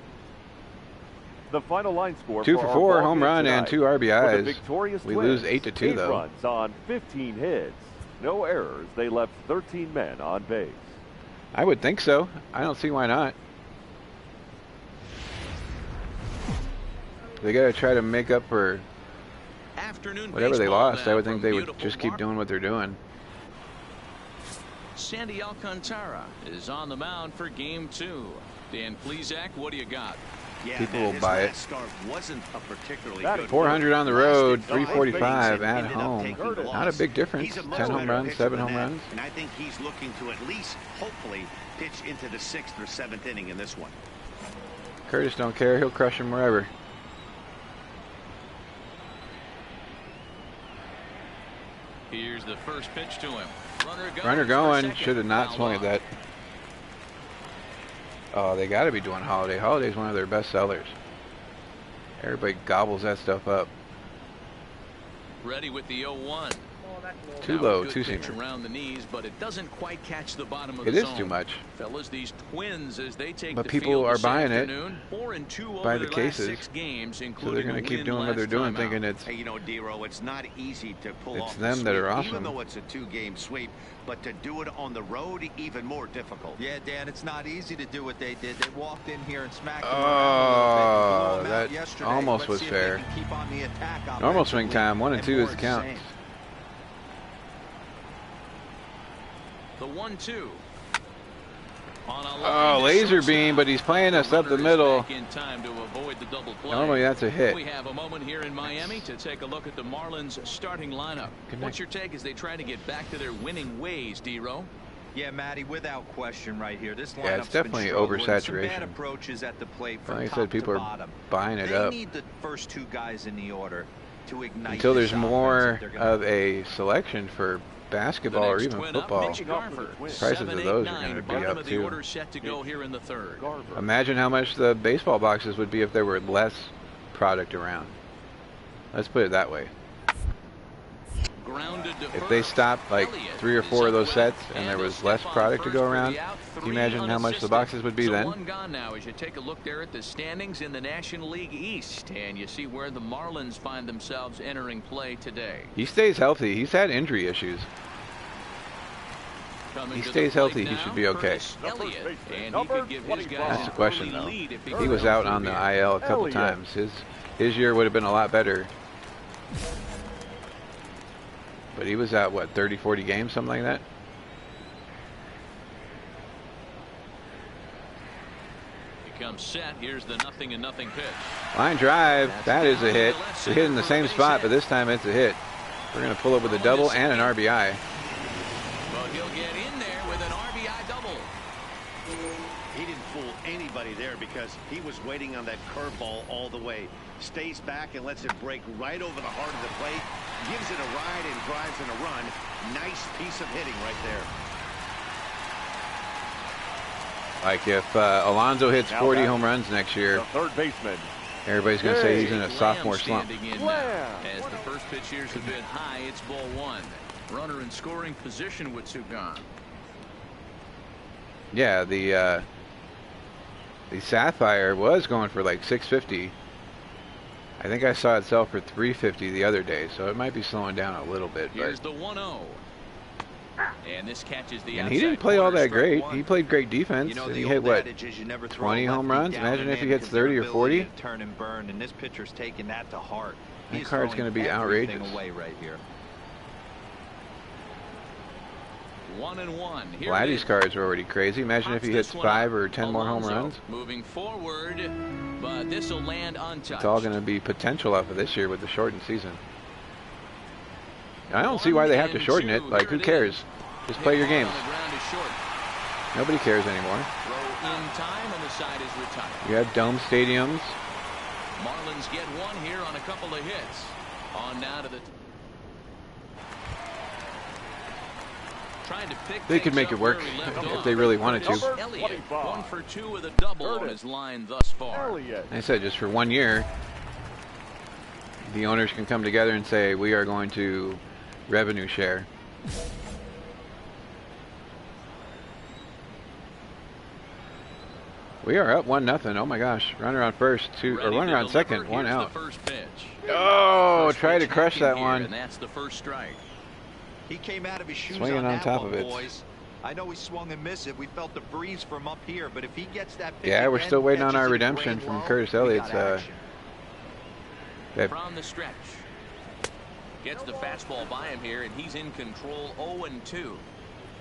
The final line score 2 for for our 4, ball home game run tonight. and 2 For the RBIs. victorious We Twins, lose 8-2 8 though. runs on 15 hits. No errors. They left 13 men on base. I would think so. I don't see why not. They got to try to make up for Afternoon whatever they baseball lost. now I would think from they would beautiful just keep doing what they're doing. Sandy Alcantara is on the mound for game 2. Dan Plesac, what do you got? Yeah, People man, will his buy it. last start wasn't a particularly That good 400 on the one. road, Lasted 5 345 innings and at ended up home. taking the Not a loss. big difference. He's a much 10 home better runs, pitcher 7 than home that, runs. and I think he's looking to at least, hopefully, pitch into the 6th or 7th inning in this one. Curtis don't care. He'll crush him wherever. Here's the first pitch to him. Runner going. for second. Should have not Foul swung at off. that. Oh, they got to be doing Holiday. Holiday's one of their best sellers. Everybody gobbles that stuff up. Ready with the 0-1. Too Now a low, good two pitch seamer. around the knees, but it doesn't quite catch the bottom of It the is zone. too much. Fellas, these Twins, as they take But the people field are this buying it afternoon, 4-2 by over the their cases. last 6 games, So including they're going a to keep win doing what they're last doing, time thinking out. it's Hey, you know, Dero, it's not easy to pull It's off them the that are sweep, awesome. even though it's a 2-game sweep, but to do it on the road, even more difficult. Yeah, Dan, it's not easy to do what they did. They walked in here and smacked them Oh, around a little bit. that Yesterday. almost Let's was see if fair. they can keep on the attack normal swing offensively time. 1 and 2 more is the of count. same. The 1-2. On a Oh, line to laser shortstop. beam, but he's playing us up the Runner is middle. back in time to avoid the double play. Normally that's a hit. We have a moment here in Miami to take a look at the Marlins starting lineup. Good What's night. your take as they try to get back to their winning ways, D-Row? Yeah, Matty, without question right here. This lineup's Yeah, it's definitely been struggling. Some oversaturation. bad approaches at the plate from Like I top said, people to are bottom. buying it They up. need the first 2 guys in the order to ignite Until this there's offense more if they're gonna- of a selection for basketball or even football. Mitch Garver. Prices of 7, 8, those are 9, going to be bottom up of the too. order set to go here in the 3rd. Garver. Imagine how much the baseball boxes would be if there were less product around. Let's put it that way. Grounded to If they first. stopped like Elliott 3 or is 4 of up those well, sets and and there he'll was step less on product to first go for the around, out, can 3 you imagine how much the unassisted. boxes would be So then? 1 gone now as you take a look there at the standings in the National League East, and you see where the Marlins find themselves entering play today. He stays healthy. He's had injury issues. Coming He to the stays healthy, plate he now, should be okay. Curtis Elliott, and he Number could give his 25. guys That's the an question, early though. lead if He was out on the IL a couple Elliott. times. His year would have been a lot better. But he was out, what, 30, 40 games, something like that? He comes set. Here's the 0-0 pitch. Line drive, that is a hit. He hit in the same spot, but this time it's a hit. We're going to pull up with a double and an RBI. But he'll get in there with an RBI double. He didn't fool anybody there because he was waiting on that curveball all the way. Stays back and lets it break right over the heart of the plate. Gives it a ride and drives in a run. Nice piece of hitting right there. Like if Alonso hits Now 40 back. home runs next year, The third baseman. everybody's going to say he's in a Lamb sophomore slump. standing in now. Lamb. As the first pitch here's a bit high, it's ball 1. Runner in scoring position with 2 gone. Yeah, the Sapphire was going for like 650. I think I saw it sell for 350 the other day, so it might be slowing down a little bit. Here's But the 1-0. And this catches the and outside he didn't play all corner, that strike great. 1. He played great defense, You know, and the he hit old what, adage is you never throw 20 a home lefty runs? down Imagine and if he in hits because their 30 or ability 40. to turn and burn, and this pitcher's taking that to heart. That He's card's throwing gonna be everything outrageous. away right here. 1-1. Here it Vladdy's is. cards are already crazy. Imagine if he Pops hits this one 5 up. or 10 more home Alonso runs. moving forward, but this will land untouched. It's all going to be potential off of this year with the shortened season. I don't see why they have to shorten it. Like, who cares? Just play your games. On the ground is short. Nobody cares anymore. Throw in time, and the side is retired. You have dome stadiums. Marlins get one here on a couple of hits. On now to the. Trying to pick They could make it work if they really wanted to. Elliott, 1 for 2 with a double on his line thus far. I said just for 1 year, the owners can come together and say we are going to revenue share. We are up 1-0. Oh my gosh! Runner on first, runner on second, 1 out. Oh, try to crush that one. And that's the first strike. He came out of his shoes Swinging on top of it. Boys. I know he swung and missed it. We felt the breeze from up here, but if he gets that pitch yeah, we're again, still waiting on our catches it redemption way from low, Curtis we Elliott's. got action. From the stretch. Gets the fastball by him here, and he's in control 0-2.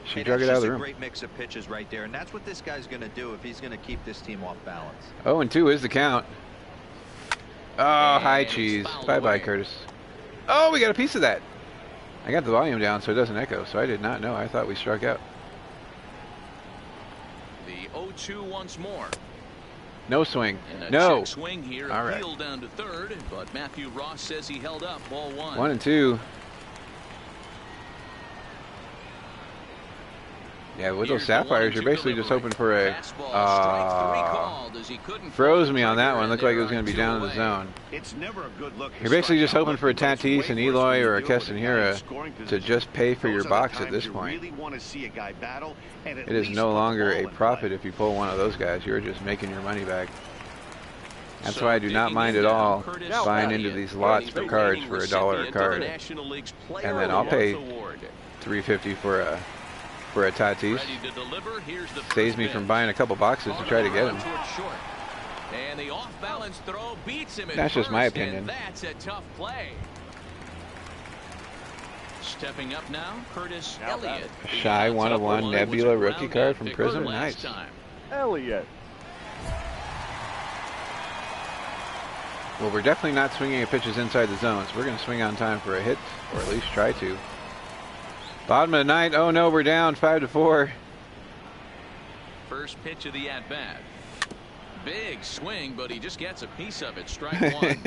She drug it out of the room. A great mix of pitches right there, and that's what this guy's going to do if he's going to keep this team off balance. 0-2 is the count. Oh, high cheese. Bye-bye, Curtis. Oh, we got a piece of that. I got the volume down so it doesn't echo, so I did not know. I thought we struck out. The 0-2 once more. No swing. And no. Check swing here. All right. Appeal down to third, but Matthew Ross says he held up. Ball 1. 1-2. Yeah, with those sapphires, you're basically just hoping for a. Froze me on that one. Looked like it was going to be down in the zone. It's never a good look. You're basically just hoping for a Tatis, an Eloy, or a Castanera to just pay for your box at this point. It is no longer a profit if you pull one of those guys. You're just making your money back. That's why I do not mind at all buying into these lots for cards for $1 a card. And then I'll pay $3.50 for a Tatis. Saves me from buying a couple boxes to try to get him. And the off-balance throw beats him. That's just my opinion. That's a tough play. Stepping up now, Curtis Elliott. Shy 1-of-1 Nebula rookie card from Prism. Nice. Elliott. Well, we're definitely not swinging at pitches inside the zone, so we're going to swing on time for a hit, or at least try to. Bottom of the ninth. Oh no, we're down 5-4. First pitch of the at-bat. Big swing, but he just gets a piece of it. Strike 1.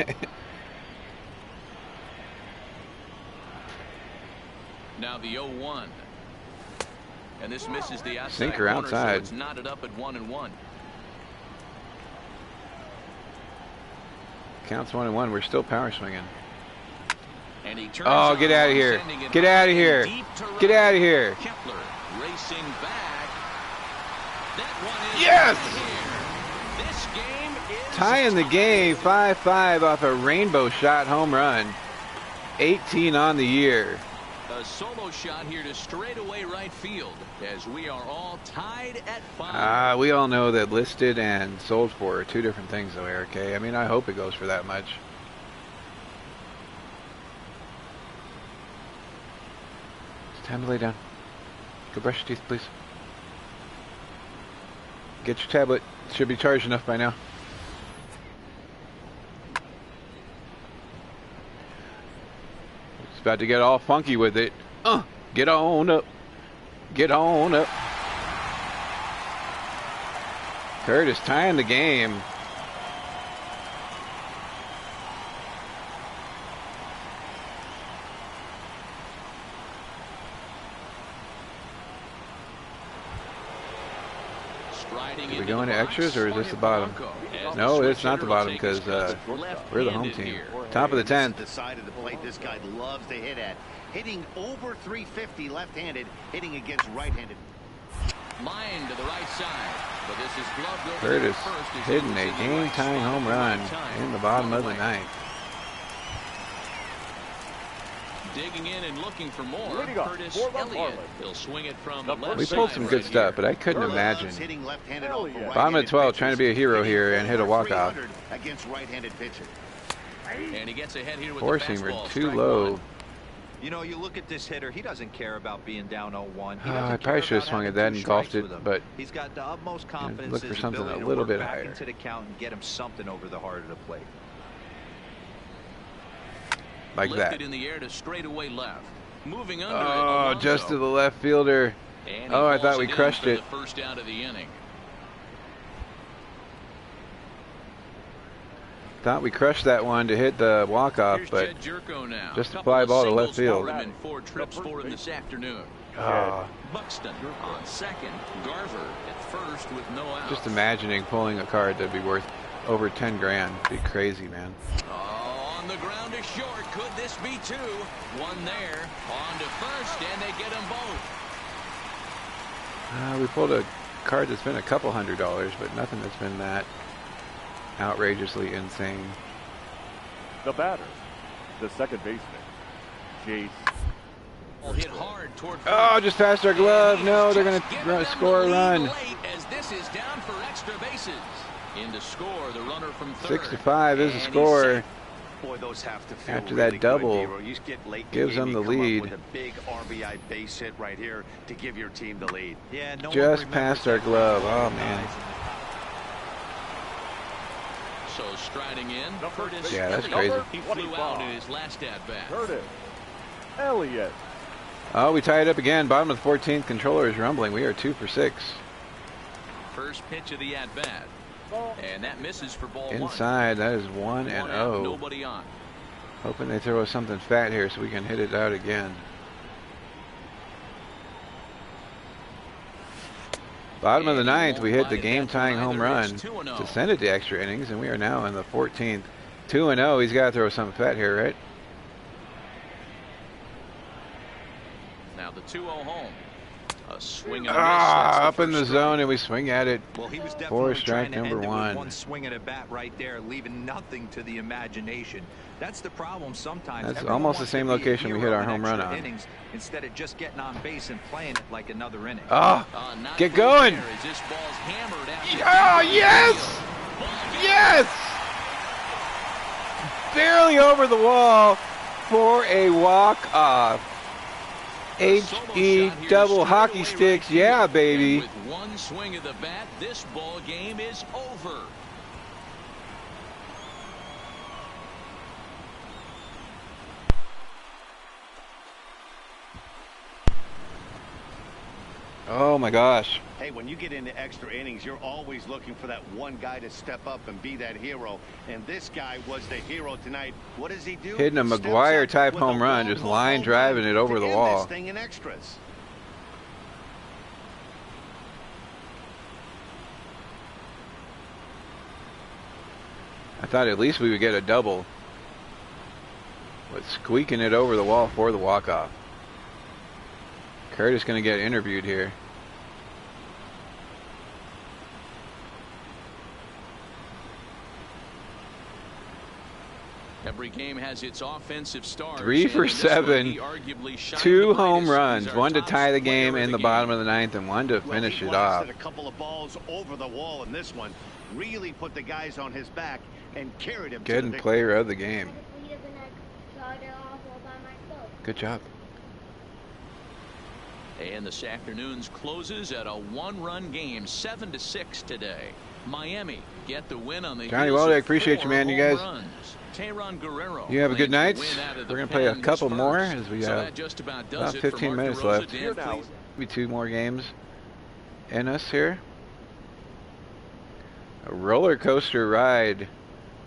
Now the 0-1. And this misses the outside sinker corner, outside. so it's knotted up at 1-1. Counts 1-1. We're still power swinging. And he turns oh, get out of here. Get out of here. Get out of here. Kepler racing back. That one is yes! Here. This game is tying the game 5-5 off a rainbow shot home run. 18 on the year. A solo shot here to straightaway right field as we are all tied at 5. We all know that listed and sold for are two different things, though, Eric. I mean, I hope it goes for that much. It's time to lay down. Go brush your teeth, please. Get your tablet. It should be charged enough by now. It's about to get all funky with it. Get on up. Get on up. Curtis tying the game. Did we go into extras, or is this the bottom? No, it's not the bottom because we're the home team. Top of the 10th. The side of the plate this guy loves to hit at. Hitting over 350 left-handed, hitting against right-handed. Line to the right side, but this is gloved over Curtis first, hitting a game-tying home run in the bottom of the ninth. Digging in and looking for more. Curtis Elliott. He'll swing it from the left We pulled side some good stuff, but I couldn't imagine. Bottom of 12 trying to be a hero here and hit a walk-off. Against right-handed pitcher. And he gets ahead here with Four the seamer fastball, too strike low. 1. You know, you look at this hitter, he doesn't care about being down 0-1. I probably should have swung at that and golfed it, but he's got the utmost confidence. look for something a little bit higher. Into the count and get him something over the heart of the plate. Like Lifted that. in the air to straightaway left. Moving under Oh, it, just to Alonso. the left fielder. And he Oh, I falls thought we again crushed for it. the first out of the inning. Thought we crushed that one to hit the walk-off, Here's but Jed Jerko now. just a fly ball to left field. For him in 4 trips for him this afternoon. Oh, Buxton on second. Garver at first with no outs. just imagining pulling a card that'd be worth over 10 grand. Be crazy, man. Oh, on the ground is short. Could this be 2? One there. On to first, and they get them both. We pulled a card that's been a couple $100, but nothing that's been that outrageously insane. The batter, the second baseman, Jace. Hit hard toward Oh, just past our glove. No, they're going to score a run. As this is down for extra bases. In to score, the runner from third. 65 is the score. Boy, those have to feel After really that double, good, you get late gives them the you come up lead. with a big RBI base hit right here to give your team the lead. Yeah, no Just past our glove. Oh, man. So striding in, Curtis Yeah, that's Elliott. crazy. He flew out in his last at-bat. Curtis Elliott. Oh, we tie it up again. Bottom of the 14th. Controller is rumbling. We are 2 for 6. First pitch of the at-bat. And that misses for ball Inside, that is 1-0. One out, nobody on. Hoping they throw us something fat here so we can hit it out again. Bottom of the 9th, we hit the game-tying home run to send it to extra innings, and we are now in the 14th. 2-0. He's got to throw something fat here, right? Now the 2-0 home. A swing and a miss. Up in the zone, and we swing at it. Well, he was For definitely strike trying to number end it with 1. one swing at a bat right there, leaving nothing to the imagination. That's the problem sometimes. That's Everyone almost the wants same to be a location we hit hero our in home run extra on. innings instead of just getting on base and playing it like another inning. Oh, Not get through going. there as this ball's hammered out to Oh, the yes! field. Yes! Barely over the wall for a walk-off. H-E double hockey sticks. Yeah, baby. With one swing of the bat, this ball game is over. Oh, my gosh. Hey, when you get into extra innings, you're always looking for that one guy to step up and be that hero. And this guy was the hero tonight. What does he do? Hitting a Steps McGuire-type up with a home run, long just ball line home driving run it over to the end wall. This thing in extras. I thought at least we would get a double. But squeaking it over the wall for the walk-off. Curtis going to get interviewed here. Every game has its offensive stars. 3 for and in this one, 7. he arguably shined 2 the home brightest. runs. He's our 1 to top tie the player game of in the bottom of the 9th, and 1 to finish he it off. blasted a couple of balls over the wall in this one. Really put the guys on his back and carried him to the Good victory. player of the game. Good job. And this afternoon's closes at a 1-run game, 7-6 today. Miami get the win on the Johnny heels Waldeck, of appreciate you, 4 man. You home guys- runs. Tehran Guerrero You have a good claims night. the win out of the We're going to play a pen couple his more first. as we So have that just about does about it for 15 Mark minutes DeRosa. left. Dan, please. Maybe 2 more games in us here. A roller coaster ride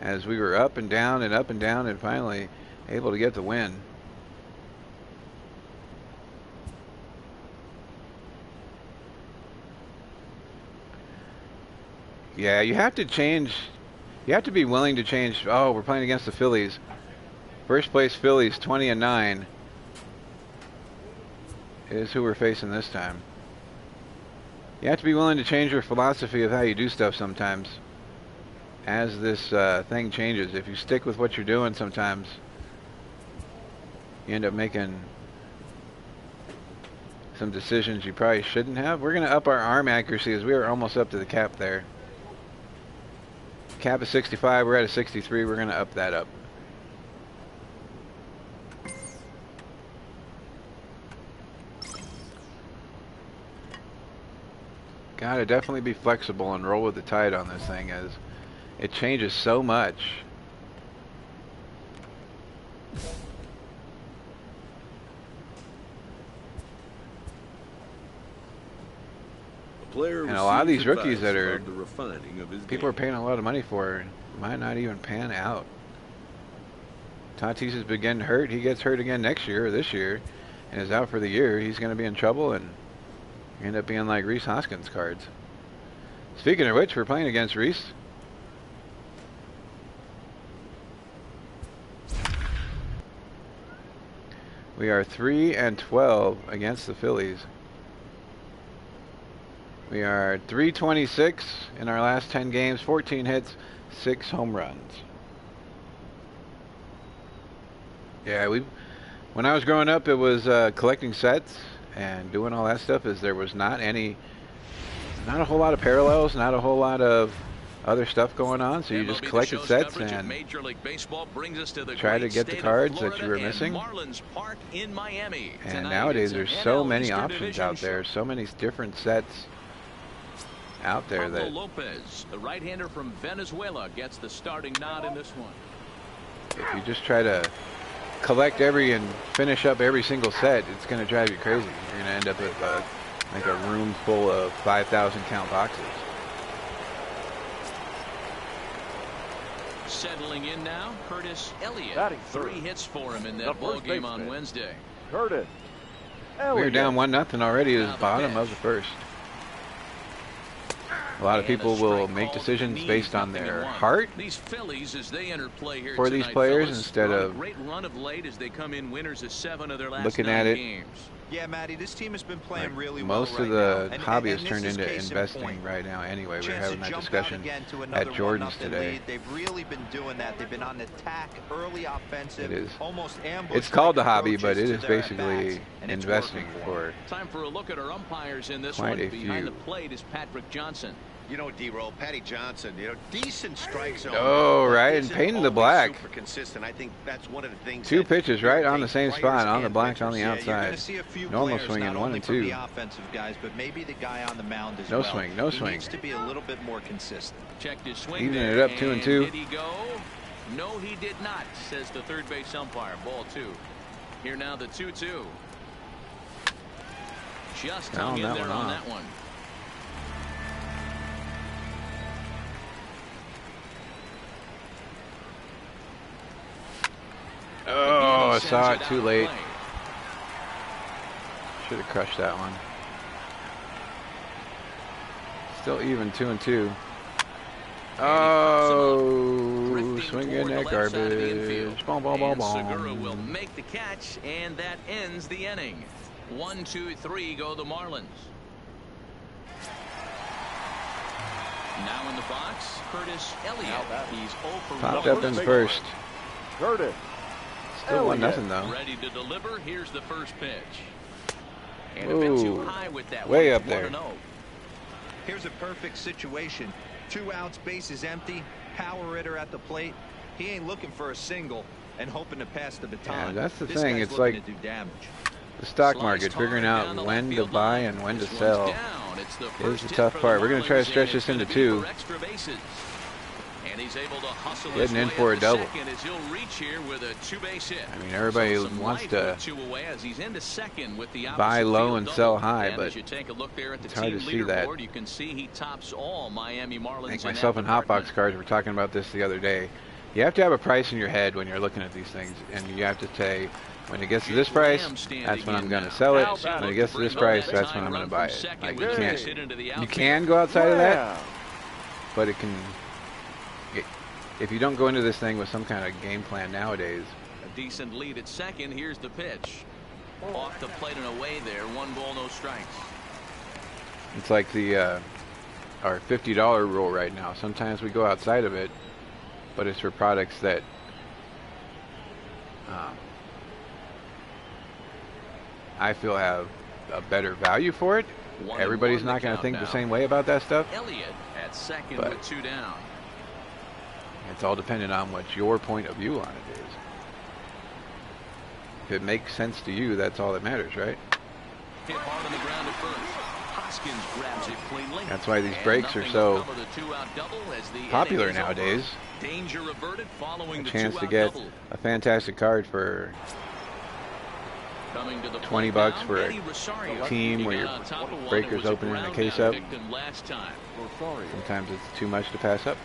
as we were up and down and finally able to get the win. Yeah, you have to change. You have to be willing to change. Oh, we're playing against the Phillies. First place Phillies, 20-9 is who we're facing this time. You have to be willing to change your philosophy of how you do stuff sometimes as this thing changes. If you stick with what you're doing sometimes, you end up making some decisions you probably shouldn't have. We're going to up our arm accuracy as we are almost up to the cap there. Cap is 65, we're at a 63, we're going to up that up. Gotta definitely be flexible and roll with the tide on this thing as it changes so much. The player And a lot of receives these rookies that advice are about the refining of his people are game. paying a lot of money for might not even pan out. Tatis has been getting hurt. He gets hurt again next year or this year and is out for the year. He's going to be in trouble and end up being like Rhys Hoskins cards. Speaking of which, we're playing against Rhys. We are 3-12 against the Phillies. We are 326 in our last 10 games, 14 hits, 6 home runs. Yeah, when I was growing up, it was collecting sets and doing all that stuff. There was not a whole lot of parallels, not a whole lot of other stuff going on. So you just collected sets and try to get the cards that you were missing. And nowadays, there's so many options out there, so many different sets out there that Lopez, the right-hander from Venezuela, gets the starting nod in this one. if you just try to collect and finish up every single set, it's going to drive you crazy. You're going to end up with like a room full of 5,000 count boxes. Settling in now, Curtis Elliott. Batting 3 third. hits for him in The that ball first game on baseman. Wednesday. Curtis We're Elliott. down 1-0 already. Now Is the bottom pitch. of the first. A lot of And a people will strike make called decisions knees, based on 0-1. their heart These Phillies, as they enter play here for these tonight, players fellas, instead on a of great run of late as they come in winners of 7 of their last looking 9 at it. games. Yeah, Matty, this team has been playing Like, really well most right of the now. hobby has this turned is into case in investing point. right now anyway. We're Chance having to that jump discussion out again to another at Jordan's 1-0 today. lead. They've really been doing that. They've been on attack, early offensive, It is. almost ambush. It's called the hobby, but it to is their basically at-bats, and it's investing working for Time for a look at our umpires in this quite one. a Behind the few. plate is Patrick Johnson. You know, D-Roll, Patty Johnson, decent strike zone. Oh, but right, and isn't painting the always black. Super consistent. I think that's one of the things. 2 that pitches right on the irritates same spot, players on the and black on the pitchers. Yeah, you're outside. going to see a few Normal players, swinging, not 1 only and from 2. the offensive guys, but maybe the guy on the mound as No well. swing, no he swing. needs to be a little bit more consistent. Checked his swing Evening there, it up, 2 and 2. Did he go? No, he did not, says the third base umpire. Ball 2. Here now the 2-2. Just hung in that there one on off. that one. Oh, I Again, he saw sends it out too of late. play. Should have crushed that one. Still even 2 and 2. Oh, Drifting swinging toward the that left side of the garbage. infield. Bom, bom, bom, And Segura bom. will make the catch, and that ends the inning. 1, 2, 3 go the Marlins. Now in the box, Curtis Elliott. He's 0 for 1. Popped up in the first. Curtis Still 1-0 Elliott. though. Ready to deliver. Here's the first pitch. And a bit too Ooh, high with that way one. up there. 1-0. Here's a perfect situation. 2 outs, base is empty, power hitter at the plate. He ain't looking for a single and hoping to pass the baton. Yeah, that's the This thing. guy's It's looking like to do damage. the stock Sliced market, hard figuring down out the when left to field buy line. and when to This one's sell down. It's the is first the hit tough for part. the We're going to try to Marlins, stretch and this it's into gonna be 2. for extra bases. And he's able to hustle Getting his in way for up a to double. second as he'll reach here with a 2-base hit. I mean, everybody So some wants life to with 2 away as he's into second with the buy opposite low field and double. sell high, And but as you take a look there at the it's hard team to see that. leaderboard, you can see he tops all Miami Marlins. Like in myself that and Hotbox department. cards were talking about this the other day. You have to have a price in your head when you're looking at these things, and you have to say, when it gets to this price, that's when I'm going to sell it. When it gets to this price, that's when I'm going to buy it. Like you can go outside of that, Yeah. but if you don't go into this thing with some kind of game plan nowadays, A decent lead at second. Here's the pitch. Off the plate and away there. 1 ball, no strikes. it's like our $50 rule right now. Sometimes we go outside of it, but it's for products that I feel have a better value for it. 1-1 Everybody's the not going to count think now. the same way about that stuff. Elliott at second But- with 2 down. It's all dependent on what your point of view on it is. If it makes sense to you, that's all that matters, right? Hit hard on the ground at first. Hoskins grabs it cleanly. That's why these And breaks are nothing so will come of the 2-out double as the popular inning is over. nowadays. Danger averted following A the chance to 2-out get double. a fantastic card for Coming to the 20 plate bucks now, for Eddie a Rosario. team He where your got on top of one breaker's that was a opening the ground case out up. victim last time. Rosario. Sometimes it's too much to pass up.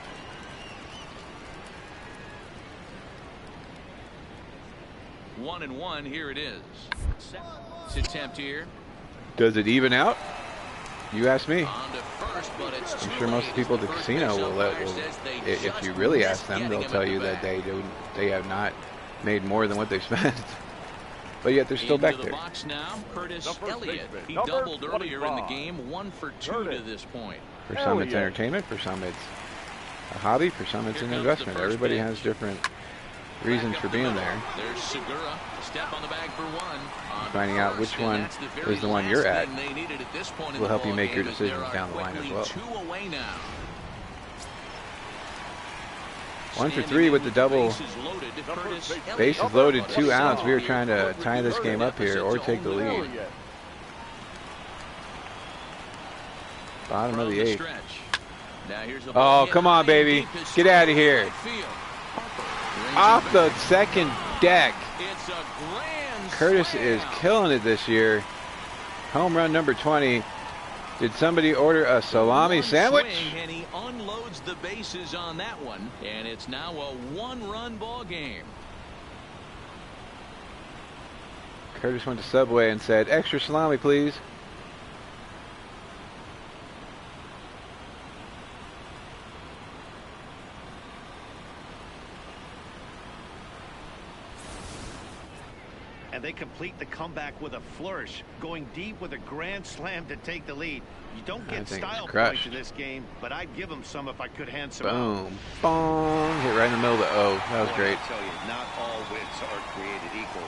1-1. Here it is. Second attempt here. Does it even out? You ask me. On to first, but it's I'm too sure most late. people at the First casino base will umpire says they if just you really missed ask them, getting they'll him tell at you the that bag. they have not made more than what they spent. But yet they're still Into back the there. box now, Curtis The first Elliott. baseman, He number doubled earlier in the 25. game, 1 for 2 Curtis to this point. For some it's Elliott. entertainment, for some it's a hobby, for some it's Here an comes the investment. first Everybody pitch. has different reasons for being there. There's Segura. Step on the bag for one. On Finding out first, which and one that's the very is the one last you're at thing they needed at this point in will the help you ball make your game, as decisions there are down the line as quickly well. 2 away now. 1 for Standing 3 in with the double. bases loaded, Curtis Elliott. Bases loaded, 2 outs. We were trying to tie this game up here or take the lead. Elliott. Bottom of From the the 8th. stretch. Now here's a Oh, ball hit come on, high and baby. deep to Get out of here. right field. Harper brings Off it the back. second deck. It's a grand Curtis slam. is killing it this year. Home run number 20. Did somebody order a salami One sandwich? swing, and he unloads the bases on that one, and it's now a 1-run ball game. Curtis went to Subway and said, "Extra salami, please." And they complete the comeback with a flourish, going deep with a grand slam to take the lead. You don't I get think it's style crushed. points in this game, but I'd give them some if I could hand some out. Boom. Boom. Hit right in the middle of the O. That was Boy, great. I tell you, not all wins are created equal.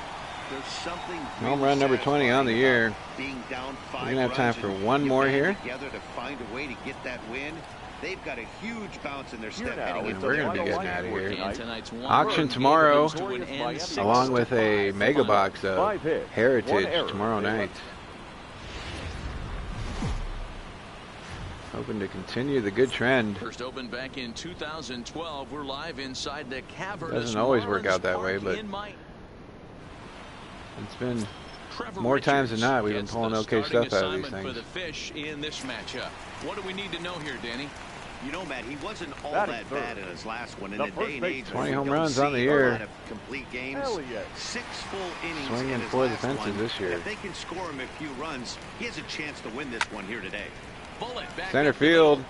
There's something Home really run number 20 on the satisfying year. about being down 5 We're gonna have time runs for and one you more band here. together to find a way to get that win. They've got a huge bounce in their Here step now heading is into And we're the gonna be final getting out of line. here. And tonight's one Auction run tomorrow, comes to an end, 6 along with a to mega 5. box of 5 hits, 1 Heritage error. tomorrow They night. Hoping to continue the good trend. First opened back in 2012. We're live inside the cavernous Doesn't always work Marlins out that way, Park but in Miami. it's been Trevor more times than Richards not we've been gets pulling the okay starting stuff out of these assignment for things. the Fish in this matchup. What do we need to know here, Danny? You know, Matt, he wasn't all Batting that third. bad in his last one. In The the first day and baseman. age, 20 we home don't runs on the see year. a lot of complete games. Elliott. 6 full innings Swinging in his for the last fences one. this year. If they can score him a few runs, he has a chance to win this one here today. Bullet back Center up the field.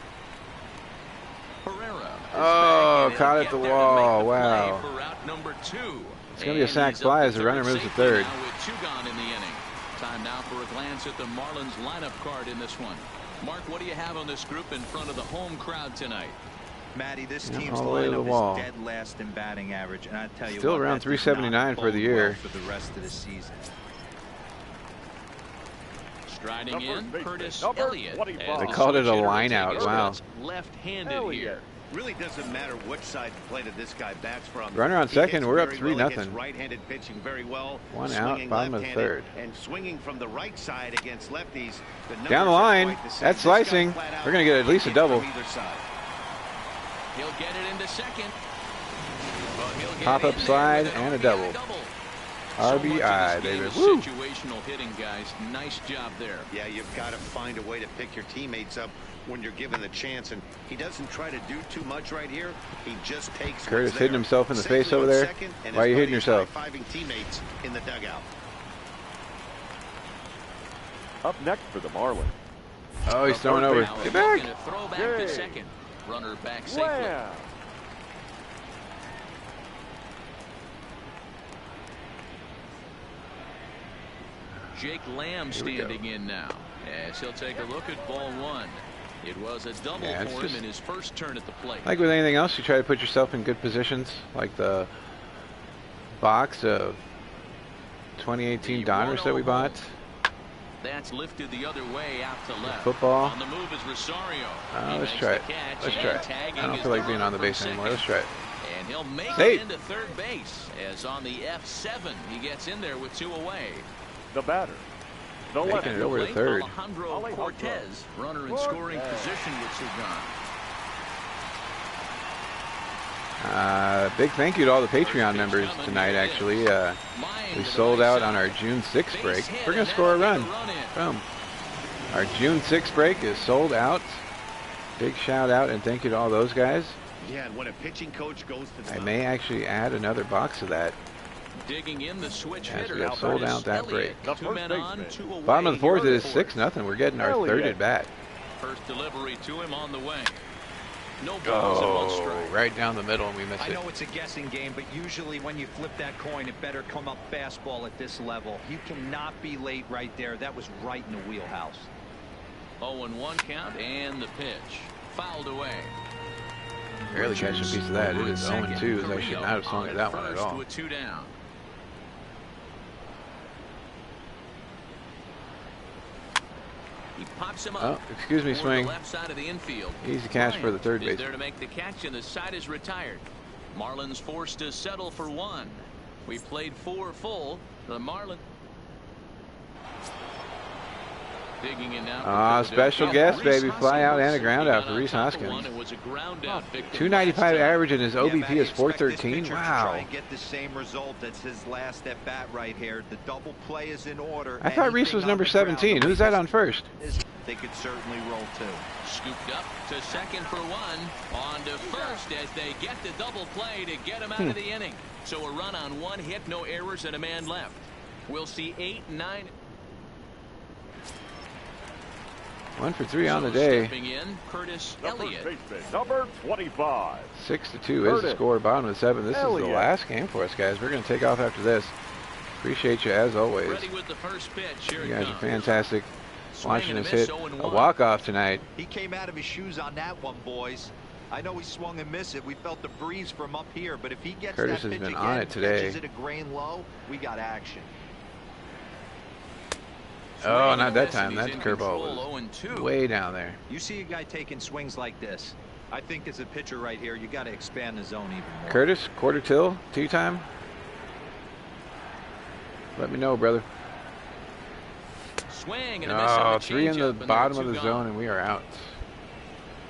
middle. Herrera is Oh, back, and caught he'll at the get there to wall. make the play Wow. for route number 2. It's gonna be a And sack he's fly up as to the runner third moves to safety third. now with 2 gone in the inning. Time now for a glance at the Marlins lineup card in this one. Mark, what do you have on this group in front of the home crowd tonight? Matty, this Yeah, team's all the way to the wall. lineup is dead last in batting average, and I tell you Still what, around that does 379 not for the bode year. well for the rest of the season. Striding The first in, baseman, Curtis number Elliott. 25. as They the called it a switch hitter line will out. take his Wow. bets left-handed Elliott. here. Really doesn't matter which side of the plate that this guy bats from. Runner on He second, hits we're up very 3-0. well. He gets right-handed pitching very well. 1 out, Swinging bottom of the left-handed third. and swinging from the right side against lefties. Down the line, that's slicing. We're gonna get at least a double. Either side. He'll get it into second. But he'll get Pop-up in there slide with an and a RBI double. So much of RBI, this game baby. is Woo! situational hitting, guys. Nice job there. Yeah, you've got to find a way to pick your teammates up when you're given the chance, and he doesn't try to do too much right here. He just takes Curtis what's hitting there. himself in the Safely face over on there. second, and Why are his you hitting buddies yourself? high-fiving teammates in the dugout. Up next for the Marlins. Oh, he's throwing over. Now Get looking back. to throw back Yay. to second. Runner back safely. Wham! Jake Lamb Here we go. standing in now as he'll take a look at ball 1. It was a double Yeah, it's for him just in his first turn at the plate. Like with anything else, you try to put yourself in good positions, like the box of 2018 The Donners that we 1-0 bought. That's lifted the other way out to left. Football. On the move is Rosario. He Let's makes try the it. catch, Let's and try it. tagging I don't is feel like the being on the runner base from anymore. second. Let's try it. And he'll make Safe. it into third base as on the F7 he gets in there with 2 away. The batter. The Making left. it over to Late, third. Alejandro Alejandro. Cortez, runner in scoring position with 2 gone. Big thank you to all the Patreon members tonight, actually. We sold out on our June 6th break. We're going to score a run. Boom. Our June 6th break is sold out. Big shout out and thank you to all those guys. Yeah, and when a pitching coach goes to the I may actually add another box of that. Digging in the switch As hitter. we have sold out that break. Two men on, two away. Bottom of the fourth, it is 6-0. We're getting our third at bat. First delivery to him on the way. No balls and one strike. Right down the middle, and we missed it. I know it's a guessing game, but usually when you flip that coin, it better come up fastball at this level. You cannot be late right there. That was right in the wheelhouse. 0-1 count, and the pitch. Fouled away. Barely catching a piece of that. It is 0-2, so I should not have swung at that one at all. To a 2 down. He pops him up. Oh, excuse me, swing. Left side of the infield. Easy catch for the third base. There to make the catch, and the side is retired. Marlins forced to settle for 1. We played 4 full. The Marlins. Digging in now. Special guest, baby. Fly out and a ground out for Rhys Hoskins. 295 average and his OBP is 413. Wow. Try and get the same result as his last at bat right here. The double play is in order. I thought Rhys was number 17. Who's that on first? They could certainly roll too. Scooped up to second for 1. On to first as they get the double play to get him out of the inning. So a run on 1 hit, no errors, and a man left. We'll see 8-9. 1 for 3 on the day. Stepping in, Curtis The first Elliott. baseman, number 25. 6-2 is the score. Bottom of the 7th. This is the last game for us, guys. We're going to take off after this. Appreciate you as always. Ready with the first pitch. Here You guys it are comes. fantastic. Swing Watching and us a miss, hit 0-1. a walk-off tonight. He came out of his shoes on that one, boys. I know he swung and missed it. We felt the breeze from up here, but if he gets Curtis that has pitch been again, on it today. pitches it a grain low, we got action. Oh, not that time. He's That in curveball control, was 0-2. way down there. You see a guy taking swings like this. I think as a pitcher right here, you got to expand the zone even more. Curtis, quarter till, 2 time. Let me know, brother. Swing and a miss on the 3 in the changeup, and bottom there of are the 2 zone, gone. and we are out.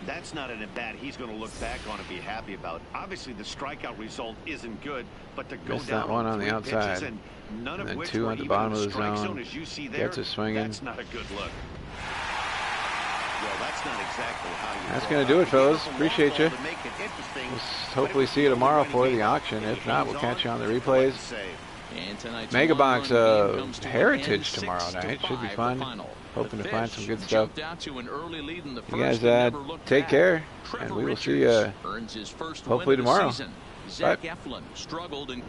That's not an at-bat he's going to look back on and be happy about. Obviously, the strikeout result isn't good, but to go Missed down that one on the 3 outside. pitches and none And of then which 2 were at the even bottom in of the strike zone. as you see there, Gets us swinging. That's not a good look. Well, that's not exactly how you That's draw going to do out. it, fellas. Beautiful Appreciate long you. ball to make it interesting, We'll but hopefully it see you was tomorrow when for he the came out. auction. If If he not, comes we'll catch you on the on, replays. what to say. And tonight's Mega box 1-1 game comes to an Heritage end, tomorrow 6-5 night. Should be the fun. final. Hoping The to find Fish some good stuff. jumped out to an early lead in the You first guys and never looked take back. care, and Trevor we will see Richards you earns his first hopefully win of the tomorrow. season. Zach Bye. Eflin struggled and